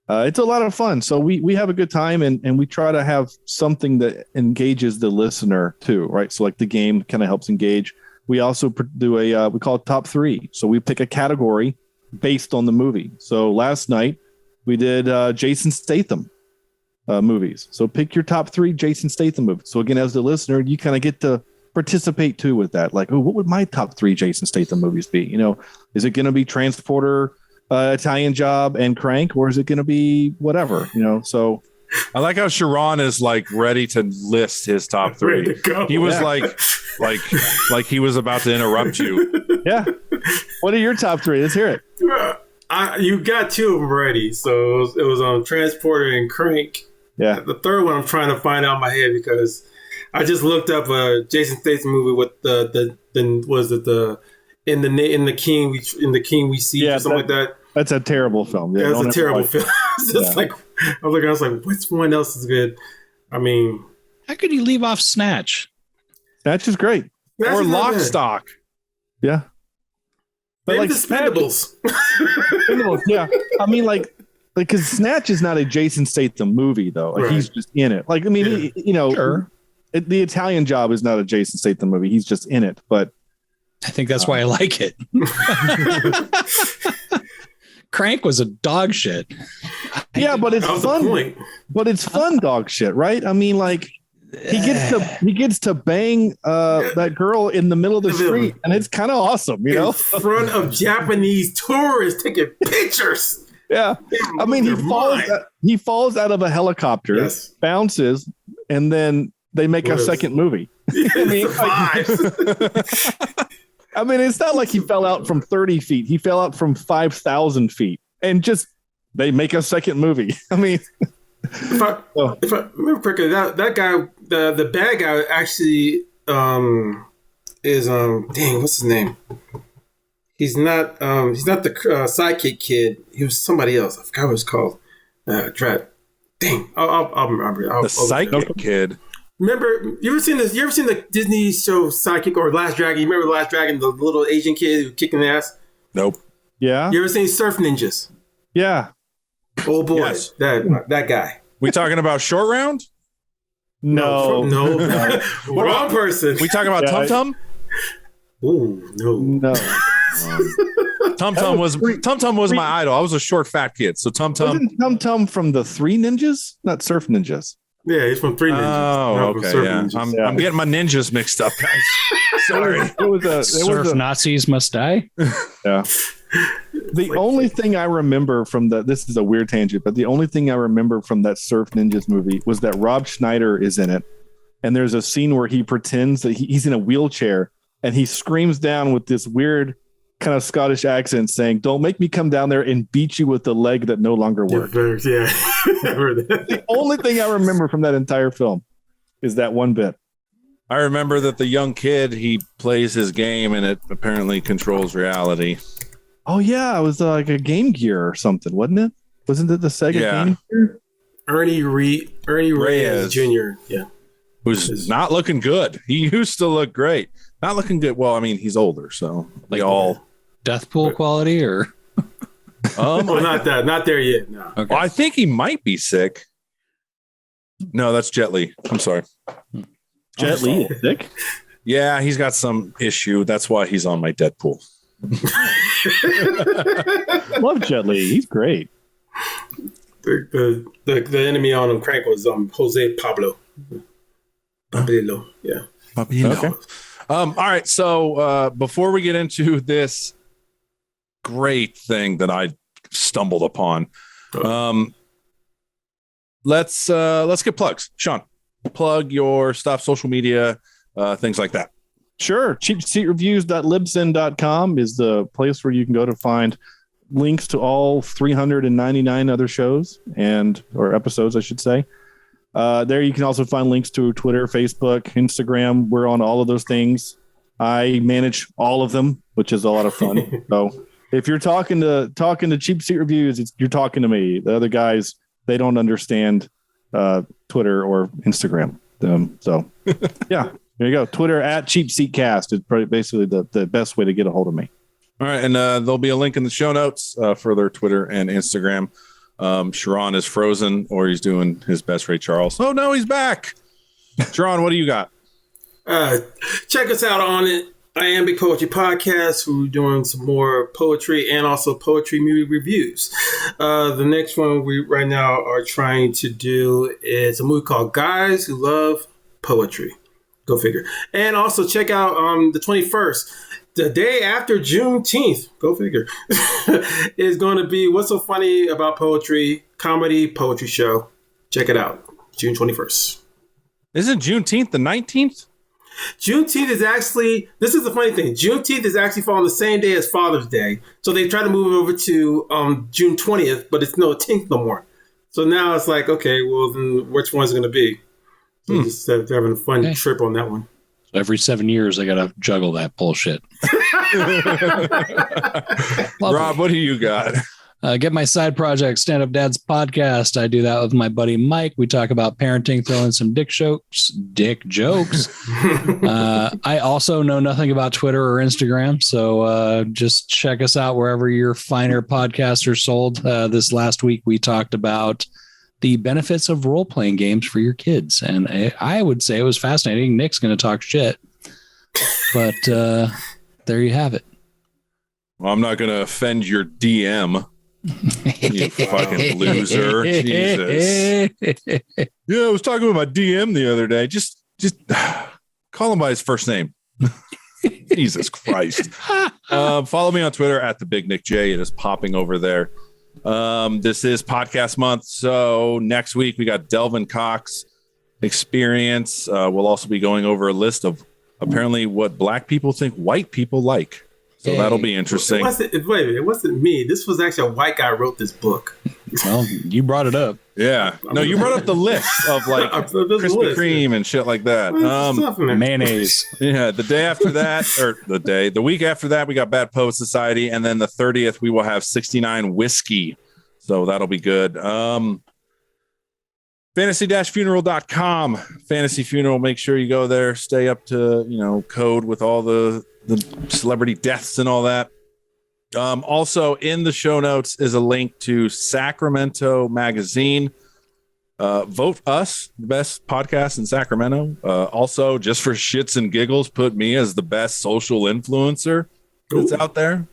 it's a lot of fun. So we have a good time, and we try to have something that engages the listener too, right? So like the game kind of helps engage. We also do we call it top 3. So we pick a category based on the movie. So last night we did Jason Statham movies. So pick your top 3 Jason Statham movies. So again, as the listener, you kind of get to participate too with that. Like, oh, what would my top 3 Jason Statham movies be? Is it going to be Transporter, Italian Job, and Crank, or is it going to be whatever? So I like how Sharon is like ready to list his top 3. He was like he was about to interrupt you. Yeah. What are your top 3? Let's hear it. You got 2 of them ready. So it was on Transporter and Crank. Yeah. The third one I'm trying to find out in my head because I just looked up a Jason Statham movie with the in the King We See, or something like that. That's a terrible film. Yeah, it's a terrible film. It's like I was like, which one else is good? I mean, how could you leave off Snatch? Snatch is great. Snatch Or is not Lock, bad. Stock. Yeah. But Maybe like Expendables. Expendables, yeah. I mean, because Snatch is not a Jason Statham movie, though. Like, he's just in it. Like, I mean, Sure. The Italian Job is not a Jason Statham movie. He's just in it. But I think that's why I like it. Crank was a dog shit. yeah, but it's That was the fun. point. But it's fun dog shit, right? I mean, like he gets to bang that girl in the middle of the street, and it's kind of awesome, In front of Japanese tourists taking pictures. Yeah, I mean, he falls out of a helicopter, Yes. bounces, and then they make a second movie. I mean, I mean, it's not like he fell out from 30 feet. He fell out from 5,000 feet, and just they make a second movie. I mean, if I remember correctly, that guy, the bad guy, actually is dang, what's his name? He's not the sidekick kid. He was somebody else. I forgot what it's called. Dang, I'll remember. The Psychic Kid. Remember, you ever seen this? You ever seen the Disney show Sidekick or Last Dragon? You remember Last Dragon, the little Asian kid who kicking the ass? Nope. yeah, You ever seen Surf Ninjas? yeah. Oh boy, Yes. that guy. We talking about Short Round? No, no, wrong person. We talking about Yeah, Tum Tum? Ooh, no. Tum Tum was my idol. I was a short fat kid. So Tum Tum. Wasn't Tum Tum from the Three Ninjas? Not Surf Ninjas. Yeah, he's from Three Ninjas. Oh, not from okay. Surf Yeah. Ninjas. I'm getting my ninjas mixed up, guys. Sorry. Surf Nazis must die. Yeah. The only thing I remember from this is a weird tangent, but the only thing I remember from that Surf Ninjas movie was that Rob Schneider is in it. And there's a scene where he pretends that he's in a wheelchair and he screams down with this weird kind of Scottish accent saying, "Don't make me come down there and beat you with the leg that no longer works." Yeah, I heard that. The only thing I remember from that entire film is that one bit. I remember that the young kid, he plays his game and it apparently controls reality. Oh yeah, it was like a Game Gear or something, wasn't it? Wasn't it the Sega Yeah. Game Gear? Ernie Reyes Jr. Yeah. Who's not looking good. He used to look great. Not looking good. Well, I mean, he's older, so they all. Deathpool quality or Well, not that. Not there yet. No. okay. Well, I think he might be sick. No, that's Jet Li. I'm sorry. Jet Li is sick. Yeah, he's got some issue. That's why he's on my Deadpool. Love Jet Li. He's great. The enemy on him crank was Jose Pablo. Pablo. Yeah. Okay. All right. So before we get into this great thing that I stumbled upon, let's get plugs. Sean, plug your stuff, social media, things like that. Sure. cheapseatreviews.libsyn.com is the place where you can go to find links to all 399 other shows or episodes, I should say. There you can also find links to Twitter, Facebook, Instagram. We're on all of those things. I manage all of them, which is a lot of fun. So if you're talking to Cheap Seat Reviews, you're talking to me. The other guys, they don't understand Twitter or Instagram. So yeah, there you go. Twitter at Cheap Seat Cast is basically the best way to get a hold of me. All right, and there'll be a link in the show notes for their Twitter and Instagram. Sharon is frozen, or he's doing his best Ray Charles. Oh no, he's back. Sharon, what do you got? Check us out on it. Iambic Poetry Podcast. We're doing some more poetry and also poetry movie reviews. The next one we right now are trying to do is a movie called Guys Who Love Poetry. Go figure. And also check out the 21st, the day after Juneteenth. Go figure. Is going to be What's So Funny About Poetry, comedy poetry show. Check it out. June 21st. Isn't Juneteenth the 19th? Juneteenth is actually, this is the funny thing, Juneteenth is actually falling the same day as Father's Day. So they try to move it over to June 20th, but it's no 10th no more. So now it's like, okay, well, then which one's going to be? So just they're having a fun trip on that one. So every 7 years, I got to juggle that bullshit. Rob, what do you got? Get my side project, Stand Up Dad's podcast. I do that with my buddy Mike. We talk about parenting, throw in some dick jokes. I also know nothing about Twitter or Instagram, so just check us out wherever your finer podcasts are sold. This last week, we talked about the benefits of role-playing games for your kids, and I would say it was fascinating. Nick's going to talk shit, but there you have it. Well, I'm not going to offend your DM. You fucking loser. Jesus. Yeah, I was talking with my DM the other day. Just call him by his first name. Jesus Christ. Follow me on Twitter at the Big Nick J. It is popping over there. This is podcast month. So next week we got Delvin Cox experience. We'll also be going over a list of apparently what black people think white people like. So that'll be interesting. It wasn't me. This was actually a white guy who wrote this book. Well, you brought it up. Yeah. No, you brought up the list of like Krispy Kreme and shit like that. Mayonnaise. Yeah. The day after that, or the week after that, we got Bad Poet Society. And then the 30th, we will have 69 Whiskey. So that'll be good. Fantasy-funeral.com. Fantasy Funeral. Make sure you go there. Stay up to, code with all the celebrity deaths and all that. Also in the show notes is a link to Sacramento Magazine. Vote us the best podcast in Sacramento. Also, just for shits and giggles, put me as the best social influencer that's out there.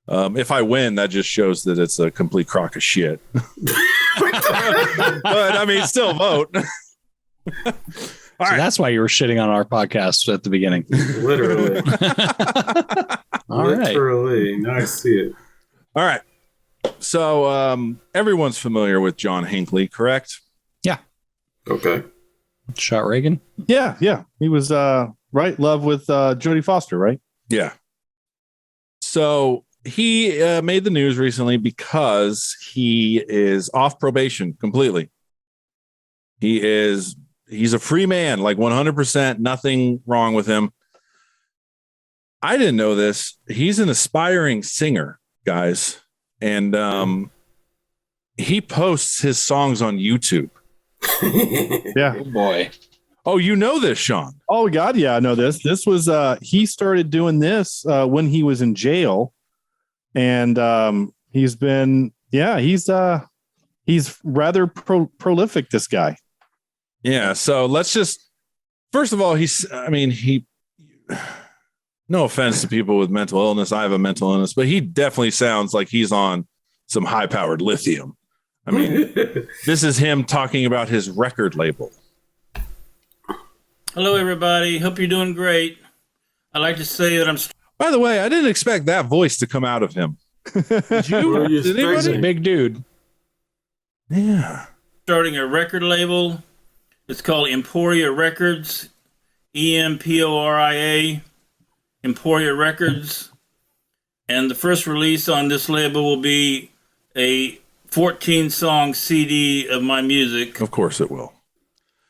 If I win, that just shows that it's a complete crock of shit. But I mean, still vote. So that's why you were shitting on our podcast at the beginning. Literally. All right. Literally. Now I see it. All right. So everyone's familiar with John Hinckley, correct? Yeah. Okay. Shot Reagan? Yeah. He was right. Love with Jodie Foster, right? Yeah. So he made the news recently because he is off probation completely. He's a free man, like 100%, nothing wrong with him. I didn't know this. He's an aspiring singer, guys. And he posts his songs on YouTube. Yeah. Oh, boy. Oh, you know this, Shawn. Oh, God. Yeah, I know this. This was he started doing this when he was in jail. And he's been, he's rather prolific, this guy. Yeah, so let's just first of all, no offense to people with mental illness. I have a mental illness, but he definitely sounds like he's on some high-powered lithium. I mean, this is him talking about his record label. Hello, everybody. Hope you're doing great. I'd like to say that I'm... By the way, I didn't expect that voice to come out of him. Did you? He's a big dude. Yeah. starting a record label. It's called Emporia Records, Emporia, Emporia Records. And the first release on this label will be a 14-song CD of my music. Of course it will.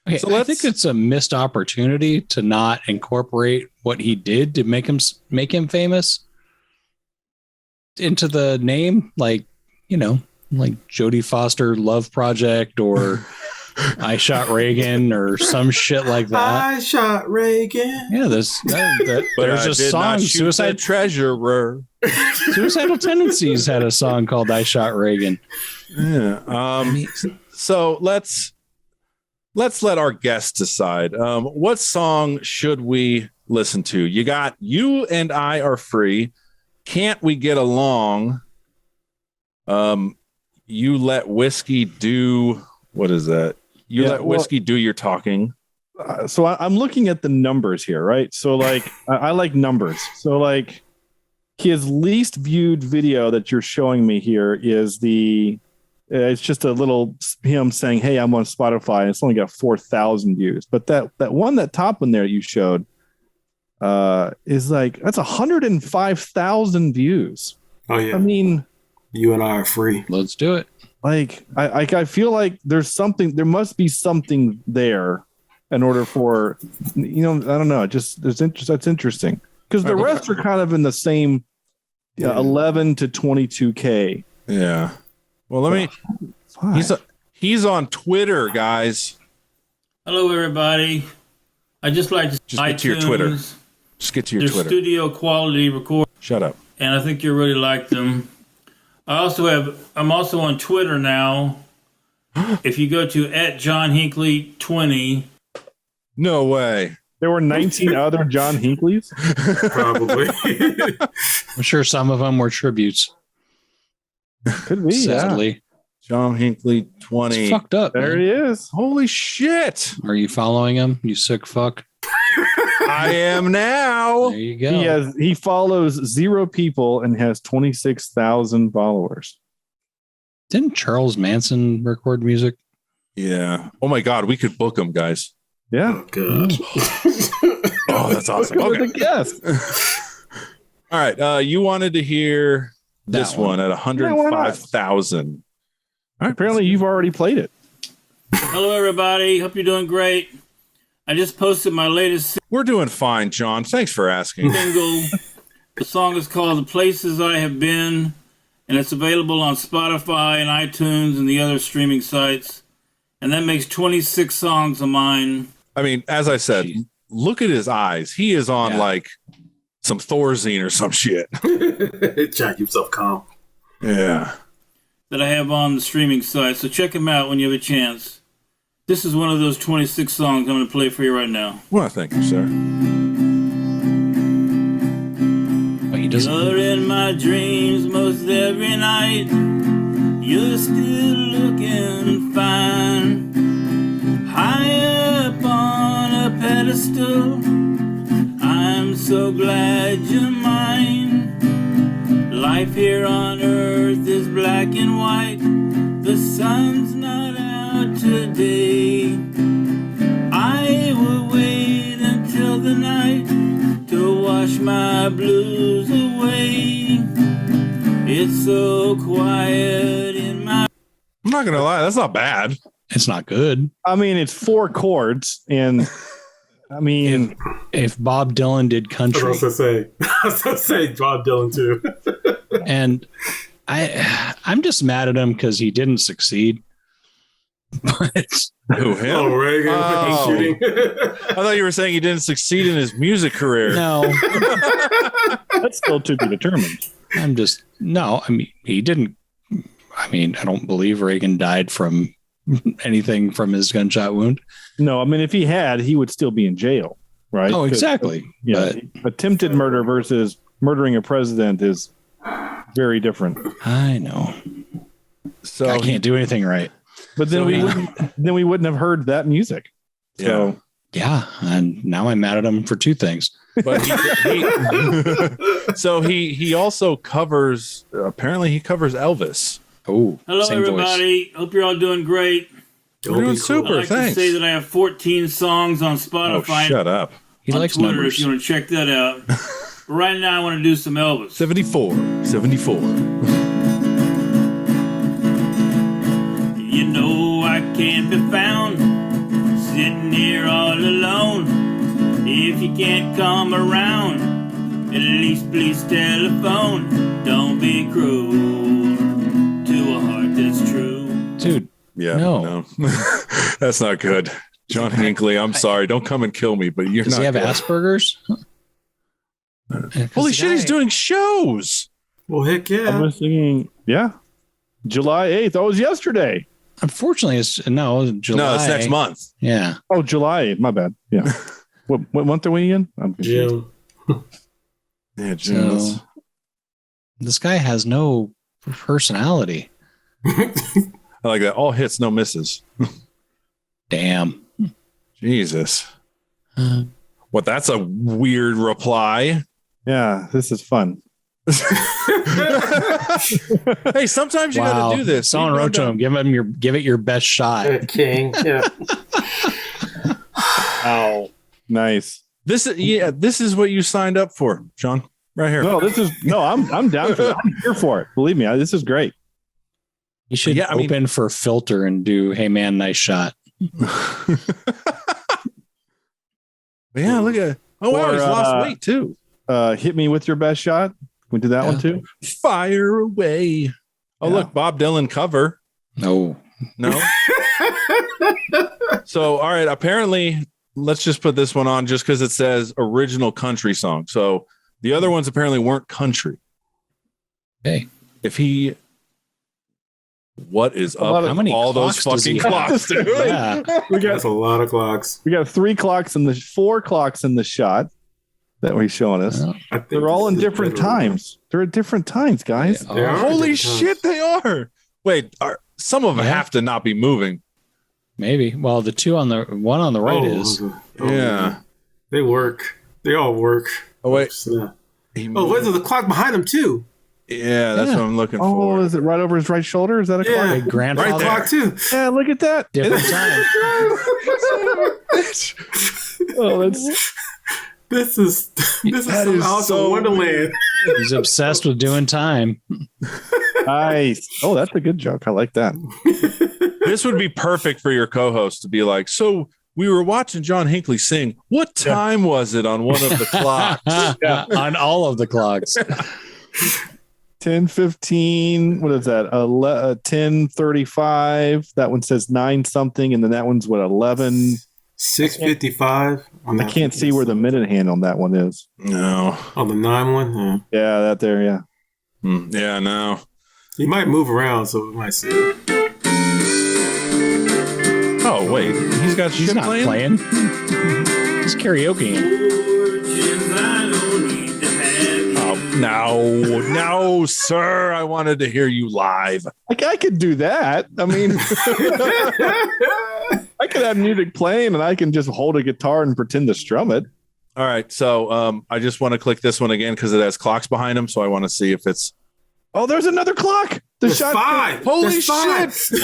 Okay, So I think it's a missed opportunity to not incorporate what he did to make him famous. into the name, like, you know, like Jodie Foster Love Project or I Shot Reagan or some shit like that. I shot Reagan. Yeah, there's a song, Treasurer. Suicidal Tendencies had a song called I Shot Reagan. Yeah. So let's let our guests decide. What song should we listen to? You got You and I Are Free. Can't We Get Along? You Let Whiskey Do. What is that? Let Whiskey Do Your Talking. So I'm looking at the numbers here, right? So like I like numbers. So like his least viewed video that you're showing me here is it's just a little him saying, "Hey, I'm on Spotify." And it's only got 4,000 views. But that top one there you showed is like that's 105,000 views. Oh yeah. I mean, You and I Are Free. Let's do it. Like I feel like there must be something there in order for, you know, I don't know. That's interesting because the rest are kind of in the same 11 to 22K. Yeah. Well, let me. He's on Twitter, guys. Hello, everybody. I just like to Just get to your Twitter. Just get to your Twitter. Studio quality record. Shut up. And I think you really like them. I'm also on Twitter now. If you go to John Hinckley 20. No way. There were 19 other John Hinckleys. Probably. I'm sure some of them were tributes. Could be. Sadly. Yeah. John Hinckley 20. It's fucked up. There Man. he is. Holy shit. Are you following him? You sick fuck. I am now. There you go. He follows 0 people and has 26,000 followers. Didn't Charles Manson record music? Yeah. Oh my God. We could book him, guys. Yeah. Oh, God. Oh, that's awesome. Okay. Okay. Yes. All right. You wanted to hear this That one at 105,000. All right. Apparently, you've already played it. Hello, everybody. Hope you're doing great. I just posted my latest We're doing fine, John. Thanks for asking. single. The song is called The Places I Have Been, and it's available on Spotify and iTunes and the other streaming sites. And that makes 26 songs of mine. I mean, as I said, look at his eyes. He is on like some Thorazine or some shit. Try to keep yourself calm. Yeah. That I have on the streaming site. So check them out when you have a chance. This is one of those 26 songs I'm going to play for you right now. Well, thank you, sir. But he doesn't. You're in my dreams most every night. You're still looking fine. High up on a pedestal. I'm so glad you're mine. Life here on earth is black and white. The sun's not out today. I will wait until the night to wash my blues away. It's so quiet in my... I'm not going to lie. That's not bad. It's not good. I mean, it's 4 chords, and I mean, If Bob Dylan did country, I was going to say Bob Dylan too. and I'm just mad at him because he didn't succeed. But Who, him? Oh, Reagan. Oh. Shooting. I thought you were saying he didn't succeed in his music career. no, that's still to be determined. I mean, he didn't. I mean, I don't believe Reagan died from anything from his gunshot wound. No, I mean, if he had, he would still be in jail, right? Oh, exactly. Yeah, attempted murder versus murdering a president is very different. I know. So I can't do anything right. But then we wouldn't have heard that music. So Yeah, and now I'm mad at him for 2 things. But he also covers. Apparently, he covers Elvis. Oh, Hello, same everybody. voice. Hope you're all doing great. We're doing I'd super. like Thanks. to say that I have 14 songs on Oh, Spotify shut up. He on likes Twitter numbers. if you want to check that out. But right now, I want to do some Elvis. 74. You know I can't be found sitting here all alone. If you can't come around, At least please telephone. Don't be cruel to a heart that's true. Dude, Yeah, No. that's not good. John Hinckley, I'm sorry. Don't come and kill me, but you're does not he have good. Asperger's? Holy shit, he's doing shows. Well, heck I yeah. was thinking, yeah, July 8th. That was yesterday. Unfortunately, it's July. No, it's next month. Yeah. Oh, July 8th. My bad. Yeah. what month are we in? I'm confused. Jim. Yeah, June. So this guy has no personality. I like that. All hits, no misses. Damn. Jesus. Uh, What? That's a weird reply. Yeah, this is fun. Hey, sometimes you got to do this. Someone wrote to him, give it your best shot. King. Yeah. Oh, nice. This is what you signed up for, John. Right here. I'm down for it. I'm here for it. Believe me, this is great. You should open for filter and do, hey man, nice shot. Yeah, look at. Oh wow, he's lost weight too. Hit me with your best shot. We did that one too. Fire away. Oh look, Bob Dylan cover. No. So all right, apparently, let's just put this one on just because it says original country song. So the other ones apparently weren't country. Hey, what is up? How many all those clocks does fucking he clocks, dude? yeah. That's a lot of clocks. We got 4 clocks in the shot that we're showing us. I think They're all in this is different better. times. They're at different times, guys. Yeah. They are Holy different shit, they are. Wait, some of them Yeah. have to not be moving. Maybe. Well, the one on the right is. Yeah. They work. They all work. Oh wait. Oh, where's the clock behind them too? Yeah, that's Yeah. what I'm looking Oh, for. is it right over his right shoulder? Is that a Yeah. clock? Big grandfather. Right there. Clock too. Yeah, look at that. Different time. Oh, that's This is That some is Alice so in Wonderland. He's obsessed with doing time. nice. Oh, that's a good joke. I like that. This would be perfect for your co-host to be like, so we were watching John Hinckley sing. What time was it on one of the clocks? On all of the clocks. 10:15. What is that? 10:35. That one says 9 something, and then that one's what 11. 6:55. I can't see where the minute hand on that one is. No. on the 9 one. Yeah, that there. Yeah. Yeah, no. He might move around, so we might see it. Oh, wait. He's got He's shit not playing. He's karaokeing. Oh, no, sir. I wanted to hear you live. Like I could do that. I mean, I could have music playing, and I can just hold a guitar and pretend to strum it. All right. So I just want to click this one again because it has clocks behind him. So I want to see if it's. Oh, there's another clock. There's 5. Holy There's 5. shit.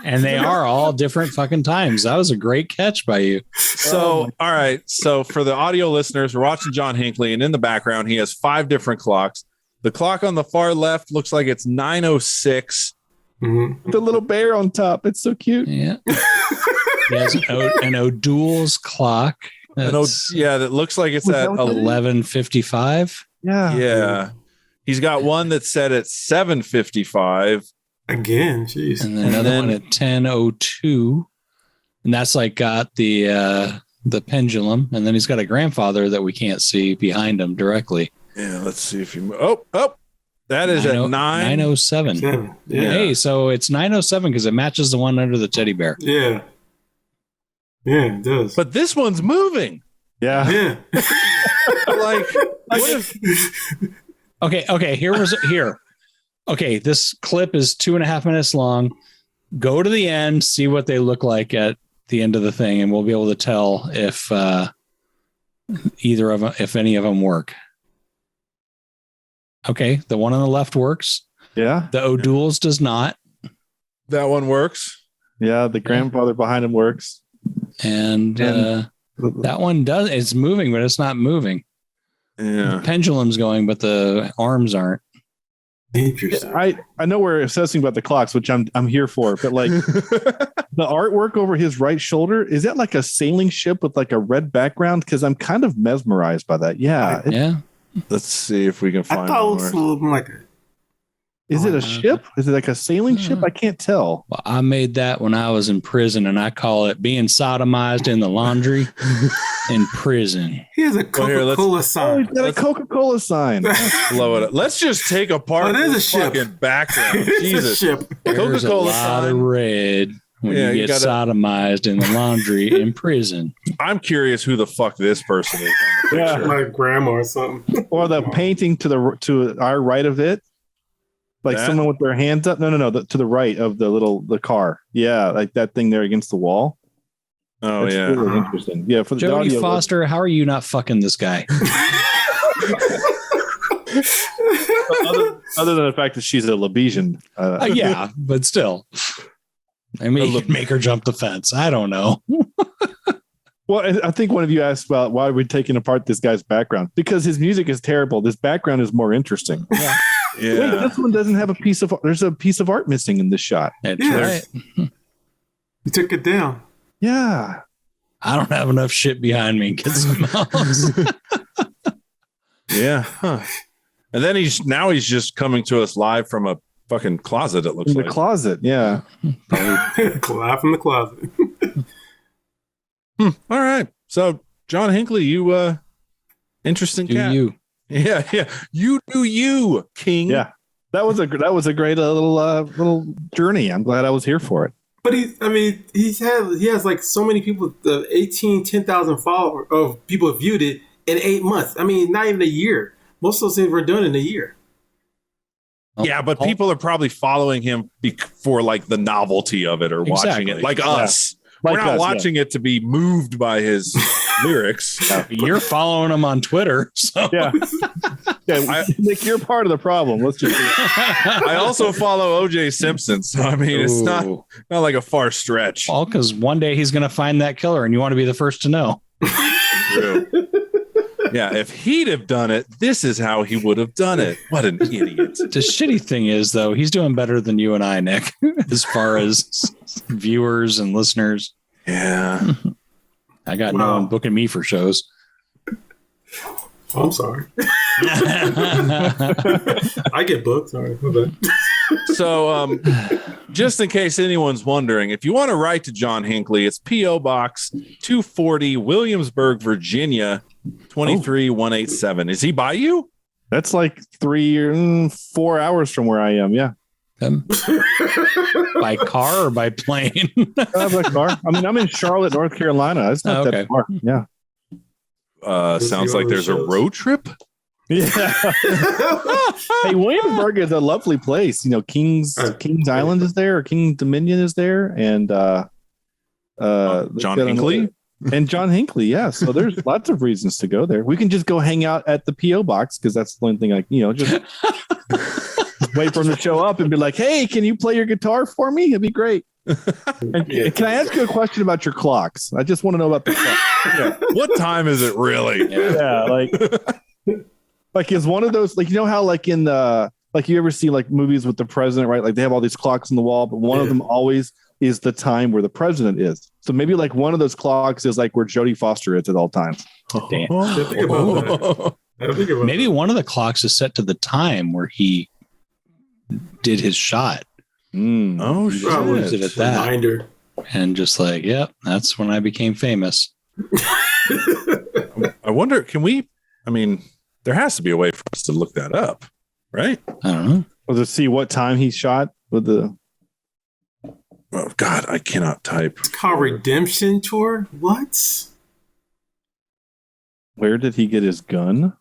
And they are all different fucking times. That was a great catch by you. So, all right. So for the audio listeners, we're watching John Hinckley, and in the background, he has 5 different clocks. The clock on the far left looks like it's 9:06. Mm-hmm. The little bear on top. It's so cute. Yeah. He has an O'Doul's clock. Yeah, that looks like it's at 11:55. Yeah. Yeah. He's got one that's set at 7:55. Again, jeez. And then another one at 10:02. And that's like got the pendulum. And then he's got a grandfather that we can't see behind him directly. Yeah, let's see if you. Oh, that is at 9:07. 7. Yeah. Hey, so it's 9:07 because it matches the one under the teddy bear. Yeah. Yeah, it does. But this one's moving. Yeah. Yeah. Like, what if? Okay. Here. Okay, this clip is 2.5 minutes long. Go to the end, see what they look like at the end of the thing, and we'll be able to tell if if any of them work. Okay, the one on the left works. Yeah. The O'Doul's does not, That one works. Yeah. The grandfather behind him works. and that one does. It's moving, but it's not moving. Yeah. The pendulum's going, but the arms aren't. Interesting. I know we're assessing about the clocks, which I'm here for, but like the artwork over his right shoulder, is that like a sailing ship with like a red background? Because I'm kind of mesmerized by that. Yeah. Yeah. Let's see if we can I find thought it one was more. like a. Is it a ship? Is it like a sailing ship? I can't tell. Well, I made that when I was in prison, and I call it being sodomized in the laundry in prison. He has a Coca-Cola Oh, sign. he's got a Coca-Cola sign. Blow it up. Let's just take apart Oh, it is this a ship. fucking background. It's a Jesus. ship. There's a Coca-Cola lot of sign. red when Yeah, you you get gotta- sodomized in the laundry in prison. I'm curious who the fuck this person is. Yeah. My grandma or something. Or the painting to our right of it. Like That? someone with their hands up. No. To the right of the car. Yeah, like that thing there against the wall. Oh, That's yeah. really interesting. Yeah, for the Jodie audio, Foster, how are you not fucking this guy? other than the fact that she's a Lebesian. Yeah, but still. I mean, you could make her jump the fence. I don't know. Well, I think one of you asked about why we're taking apart this guy's background, because his music is terrible. This background is more interesting. Yeah. Wait, this one doesn't have a piece of. There's a piece of art missing in this shot. That's Yes. right. You took it down. Yeah. I don't have enough shit behind me. Get some else. Yeah. Huh. And then he's just coming to us live from a fucking closet, it looks In the like. closet. Yeah. Live from the closet. All right. So, John Hinckley, you interesting Do cat. you? Yeah. You do you, King. Yeah. That was a great little journey. I'm glad I was here for it. But he has like so many people, 10,000 followers of people have viewed it in 8 months. I mean, not even a year. Most of those things were done in a year. Yeah, but people are probably following him for like the novelty of it or watching it, like us. Like We're not us, watching it to be moved by his lyrics. You're following him on Twitter. So. Yeah. Nick, you're part of the problem. Let's just. I also follow OJ Simpson, so I mean, it's not like a far stretch. All because one day he's going to find that killer, and you want to be the first to know. True. Yeah, if he'd have done it, this is how he would have done it. What an idiot. The shitty thing is, though, he's doing better than you and I, Nick, as far as viewers and listeners. Yeah. I got no one booking me for shows. Oh, I'm sorry. I get booked. Sorry. My bad. So, just in case anyone's wondering, if you want to write to John Hinckley, it's P.O. Box 240, Williamsburg, Virginia, 23187. Is he by you? That's like 4 hours from where I am. Yeah. By car or by plane? By car. I mean, I'm in Charlotte, North Carolina. It's not that far. Yeah. Sounds like there's a road trip. Yeah. Hey, Williamsburg is a lovely place. You know, King's Island is there, or King Dominion is there, and John Hinckley. And John Hinckley, yeah. So there's lots of reasons to go there. We can just go hang out at the P.O. box because that's the only thing just wait for him to show up and be like, hey, can you play your guitar for me? It'd be great. And can I ask you a question about your clocks? I just want to know about the clock. Yeah. What time is it really? Yeah, like is one of those, like, you know how like in the, like you ever see like movies with the president, right? Like they have all these clocks on the wall, but one of them always is the time where the president is. So maybe like one of those clocks is like where Jodie Foster is at all times. Damn. Think about that. Maybe one of the clocks is set to the time where he did his shot. Oh, Just shit. leaves it at that. Reminder. And just like, yep, that's when I became famous. I wonder, there has to be a way for us to look that up, right? I don't know. Or to see what time he shot with the. Oh, God, I cannot type. It's called Redemption Tour. What? Where did he get his gun?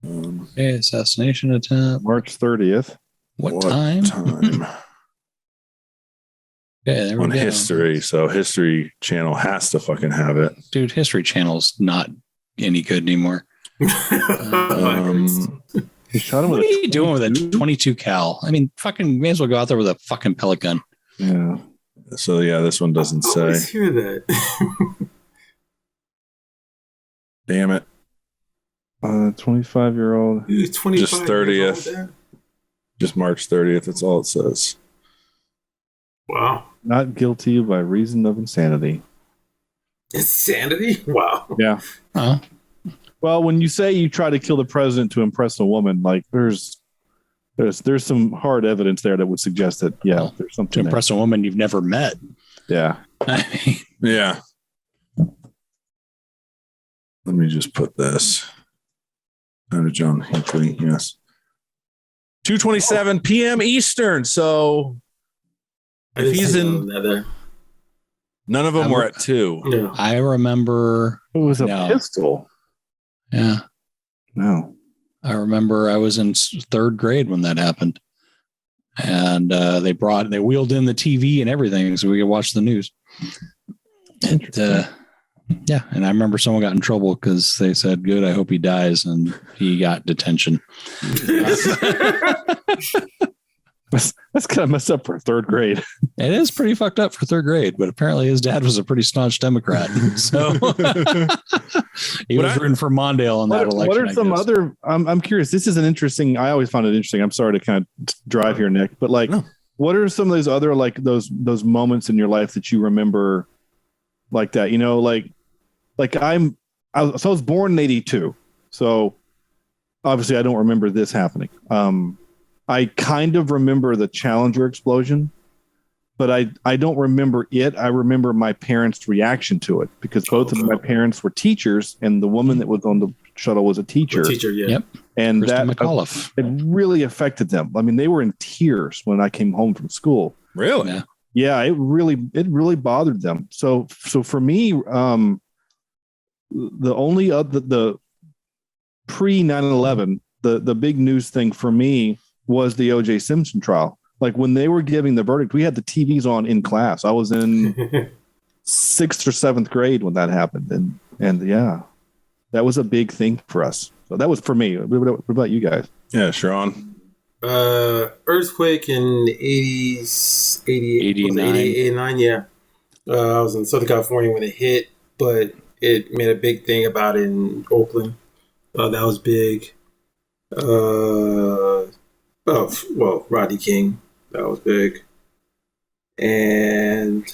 Okay, assassination attempt. March 30th. What time? Time. Okay, there we On go. History. So History Channel has to fucking have it. Dude, History Channel's not any good anymore. He shot him What with are you doing with a 22 cal? I mean, fucking may as well go out there with a fucking pellet gun. Yeah. So yeah, this one doesn't I say. always hear that. Damn it. 25-year-old. He's 25 Just years 30th. old. Just March 30th. That's all it says. Wow. Not guilty by reason of insanity. Insanity? Wow. Yeah. Huh? Well, when you say you try to kill the president to impress a woman, like there's some hard evidence there that would suggest that there's To something impress a woman you've never met. there. I mean, Yeah. Let me just put this. John Hinckley, yes. 2:27 p.m. Eastern. So if he's in, none of them were at 2. Yeah. I remember. It was a No. pistol. Yeah. No. I remember I was in 3rd grade when that happened. And they wheeled in the TV and everything so we could watch the news. Yeah. And I remember someone got in trouble because they said, good, I hope he dies. And he got detention. That's kind of messed up for 3rd grade. It is pretty fucked up for 3rd grade, but apparently his dad was a pretty staunch Democrat. So he was rooting for Mondale in that election. What are some other? I'm curious. This is an interesting. I always found it interesting. I'm sorry to kind of drive here, Nick, but like, what are some of those other like those moments in your life that you remember like that? You know, like I was born in '82, so obviously I don't remember this happening. I kind of remember the Challenger explosion, but I don't remember it. I remember my parents' reaction to it because both of my parents were teachers, and the woman that was on the shuttle was a teacher. Yeah. Yep. And Kristen that McAuliffe. it really affected them. I mean, they were in tears when I came home from school. Really? Yeah. Yeah, it really bothered them. So for me, the only the pre 9/11, the big news thing for me was the O.J. Simpson trial. Like when they were giving the verdict, we had the TVs on in class. I was in 6th or 7th grade when that happened, and yeah, that was a big thing for us. So that was for me. What about you guys? Yeah, Shawn. Earthquake in 80s, 89. 89, yeah. I was in Southern California when it hit, but it made a big thing about it in Oakland. That was big. Rodney King, that was big. And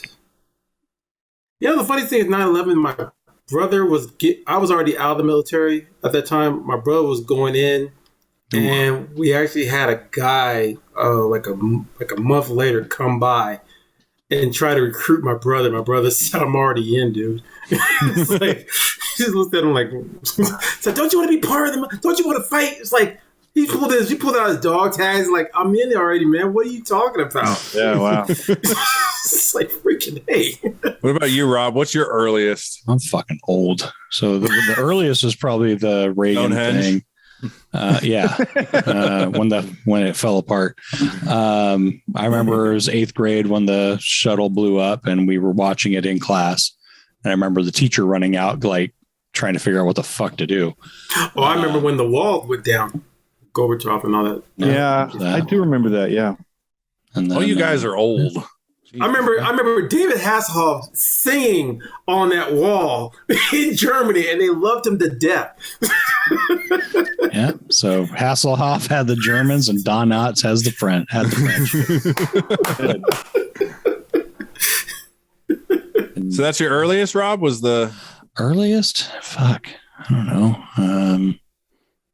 the funny thing is 9/11, my brother I was already out of the military at that time. My brother was going in, and we actually had a guy like a month later come by and try to recruit my brother. My brother said, I'm already in, dude. It's like, he just looked at him like, said, don't you want to be part of them? Don't you want to fight? It's like, he pulled out his dog tags. Like, I'm in there already, man. What are you talking about? Yeah, wow. It's like freaking hey. What about you, Rob? What's your earliest? I'm fucking old. So the earliest is probably the Reagan thing. When it fell apart. I remember it was 8th grade when the shuttle blew up and we were watching it in class. And I remember the teacher running out, like trying to figure out what the fuck to do. Oh, I remember when the wall went down. Gorbachev and all that. Yeah, I do remember that. Yeah. And then, You guys are old. I remember David Hasselhoff singing on that wall in Germany, and they loved him to death. Yeah. So Hasselhoff had the Germans, and Don Knotts had the French. So that's your earliest, Rob? Was the earliest? Fuck, I don't know.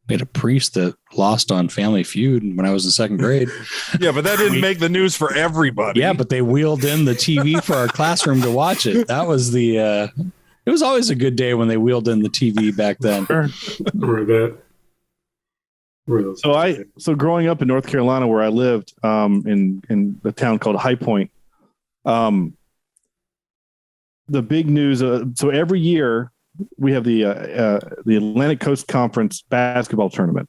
We had a priest that lost on Family Feud when I was in 2nd grade. Yeah, but that didn't make the news for everybody. Yeah, but they wheeled in the TV for our classroom to watch it. That was it was always a good day when they wheeled in the TV back then. Remember that? So growing up in North Carolina where I lived, in a town called High Point, the big news. So every year we have the Atlantic Coast Conference basketball tournament.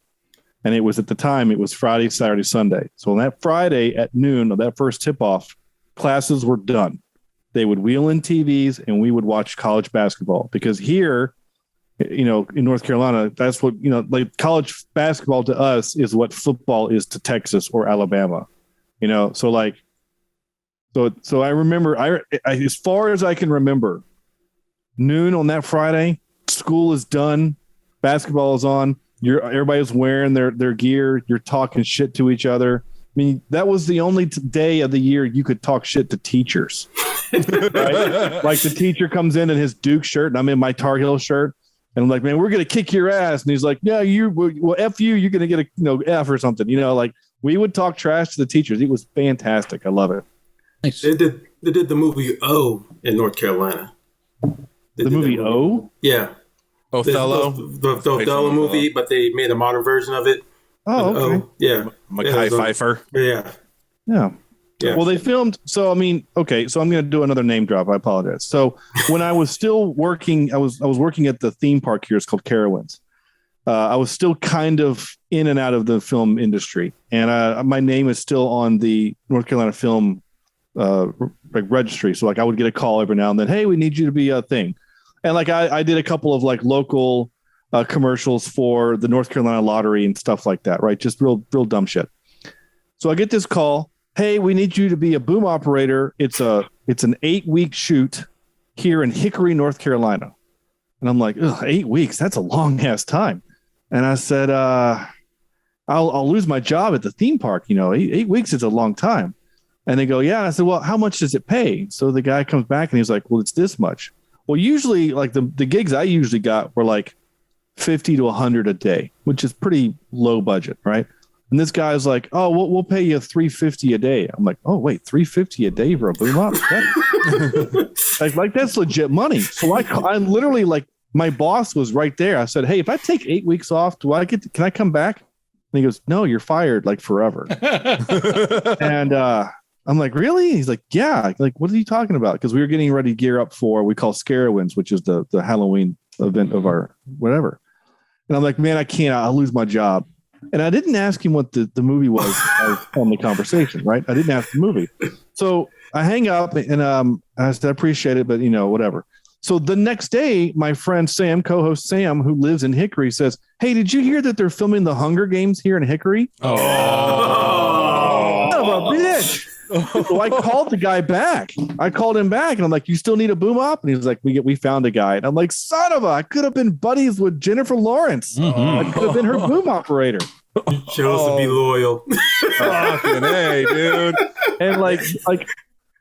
And it was at the time, it was Friday, Saturday, Sunday. So on that Friday at noon of that first tip-off, classes were done. They would wheel in TVs and we would watch college basketball because here, in North Carolina, that's what, like college basketball to us is what football is to Texas or Alabama, So I remember, I as far as I can remember, noon on that Friday, school is done, basketball is on. Everybody's wearing their gear. You're talking shit to each other. I mean, that was the only day of the year you could talk shit to teachers. Right? Like the teacher comes in his Duke shirt and I'm in my Tar Heel shirt. And I'm like, man, we're going to kick your ass. And he's like, yeah, well, F you, you're going to get a F or something. Like we would talk trash to the teachers. It was fantastic. I love it. Nice. They did the movie O in North Carolina. The movie O? Yeah. Othello? The Othello movie, but they made a modern version of it. Oh, okay. Yeah. Mackay Pfeiffer. Yeah. Yeah. Yeah. Well, they filmed. So, I mean, okay. So I'm going to do another name drop. I apologize. So when I was still working, I was working at the theme park here. It's called Carowinds. I was still kind of in and out of the film industry. And my name is still on the North Carolina Film registry. So like I would get a call every now and then. Hey, we need you to be a thing. And like I did a couple of like local commercials for the North Carolina lottery and stuff like that. Right. Just real dumb shit. So I get this call. Hey, we need you to be a boom operator. It's an 8-week shoot here in Hickory, North Carolina. And I'm like, 8 weeks. That's a long ass time. And I said, I'll lose my job at the theme park. 8 weeks is a long time. And they go, yeah. And I said, well, how much does it pay? So the guy comes back and he's like, well, it's this much. Well, usually like the gigs I usually got were like 50 to 100 a day, which is pretty low budget. Right. And this guy's like, oh, we'll pay you $350 a day. I'm like, oh, wait, $350 a day for a boom op? like that's legit money. So I literally like my boss was right there. I said, hey, if I take 8 weeks off, can I come back? And he goes, no, you're fired like forever. And I'm like, really? He's like, yeah. Like, what are you talking about? Because we were getting ready to gear up for we call Scarowinds, which is the Halloween event of our whatever. And I'm like, man, I can't. I'll lose my job. And I didn't ask him what the movie was on the conversation, right? I didn't ask the movie. So I hang up and I said, I appreciate it, but whatever. So the next day, my friend Sam, co-host Sam, who lives in Hickory, says, hey, did you hear that they're filming the Hunger Games here in Hickory? Oh, son of a bitch. So I called the guy back. I called him back and I'm like, you still need a boom op? And he was like, we found a guy. And I'm like, son of a, I could have been buddies with Jennifer Lawrence. I could have been her boom operator. You chose to be loyal. Fucking hey, dude. And like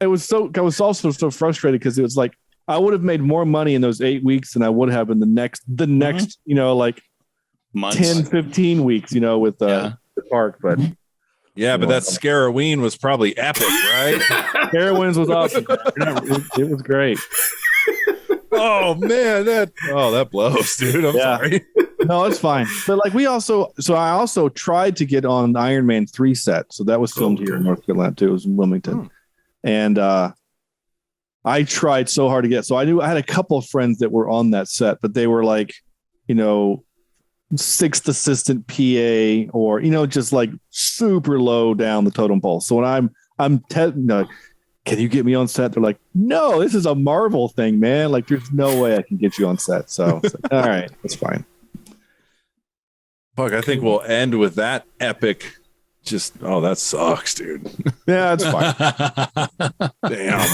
I was also so frustrated because it was like I would have made more money in those 8 weeks than I would have in the next like months. 10, 15 weeks, with the park. But yeah, but that Scaroween was probably epic, right? Carowinds was awesome. It was great. Oh man, that blows, dude. I'm sorry. No, it's fine. But like I also tried to get on Iron Man 3 set. So that was filmed here in North Carolina too. It was in Wilmington. And I tried so hard to get. So I knew I had a couple of friends that were on that set, but they were like, sixth assistant PA or, just like super low down the totem pole. So when can you get me on set? They're like, no, this is a Marvel thing, man. Like there's no way I can get you on set. So all right, that's fine. Fuck, I think we'll end with that epic. That sucks, dude. Yeah, it's fine. Damn.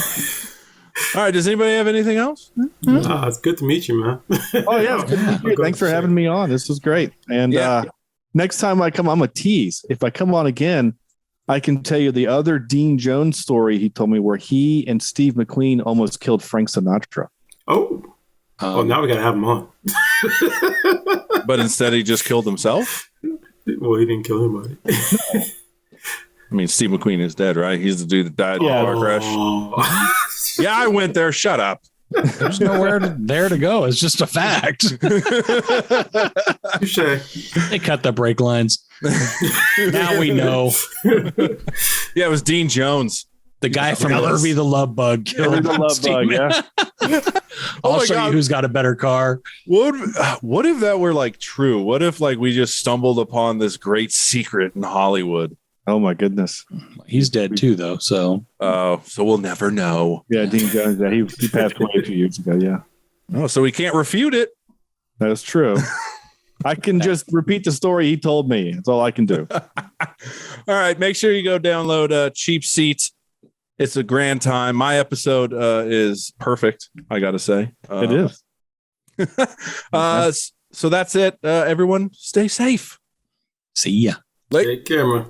All right. Does anybody have anything else? It's good to meet you, man. Oh yeah, it's good to meet you. Thanks for having me on. This was great. And next time I come, I'm a tease. If I come on again, I can tell you the other Dean Jones story he told me where he and Steve McQueen almost killed Frank Sinatra. Oh. Now we gotta have him on. But instead he just killed himself? Well, he didn't kill anybody. I mean, Steve McQueen is dead, right? He's the dude that died in the car crash. Yeah, I went there. Shut up. There's nowhere there to go. It's just a fact. They cut the brake lines. Now we know. Yeah, it was Dean Jones. The guy from Herbie the Love Bug killed the Love Bug, yeah. I'll show you who's got a better car. What if that were like true? What if like we just stumbled upon this great secret in Hollywood? Oh my goodness. He's dead too, though. So we'll never know. Yeah, Dean Jones. Yeah, he passed away 2 years ago. Yeah. Oh, so we can't refute it. That's true. I can just repeat the story he told me. That's all I can do. All right. Make sure you go download Cheap Seats. It's a grand time. My episode is perfect, I got to say. It is. So that's it. Everyone, stay safe. See ya. Take care, man.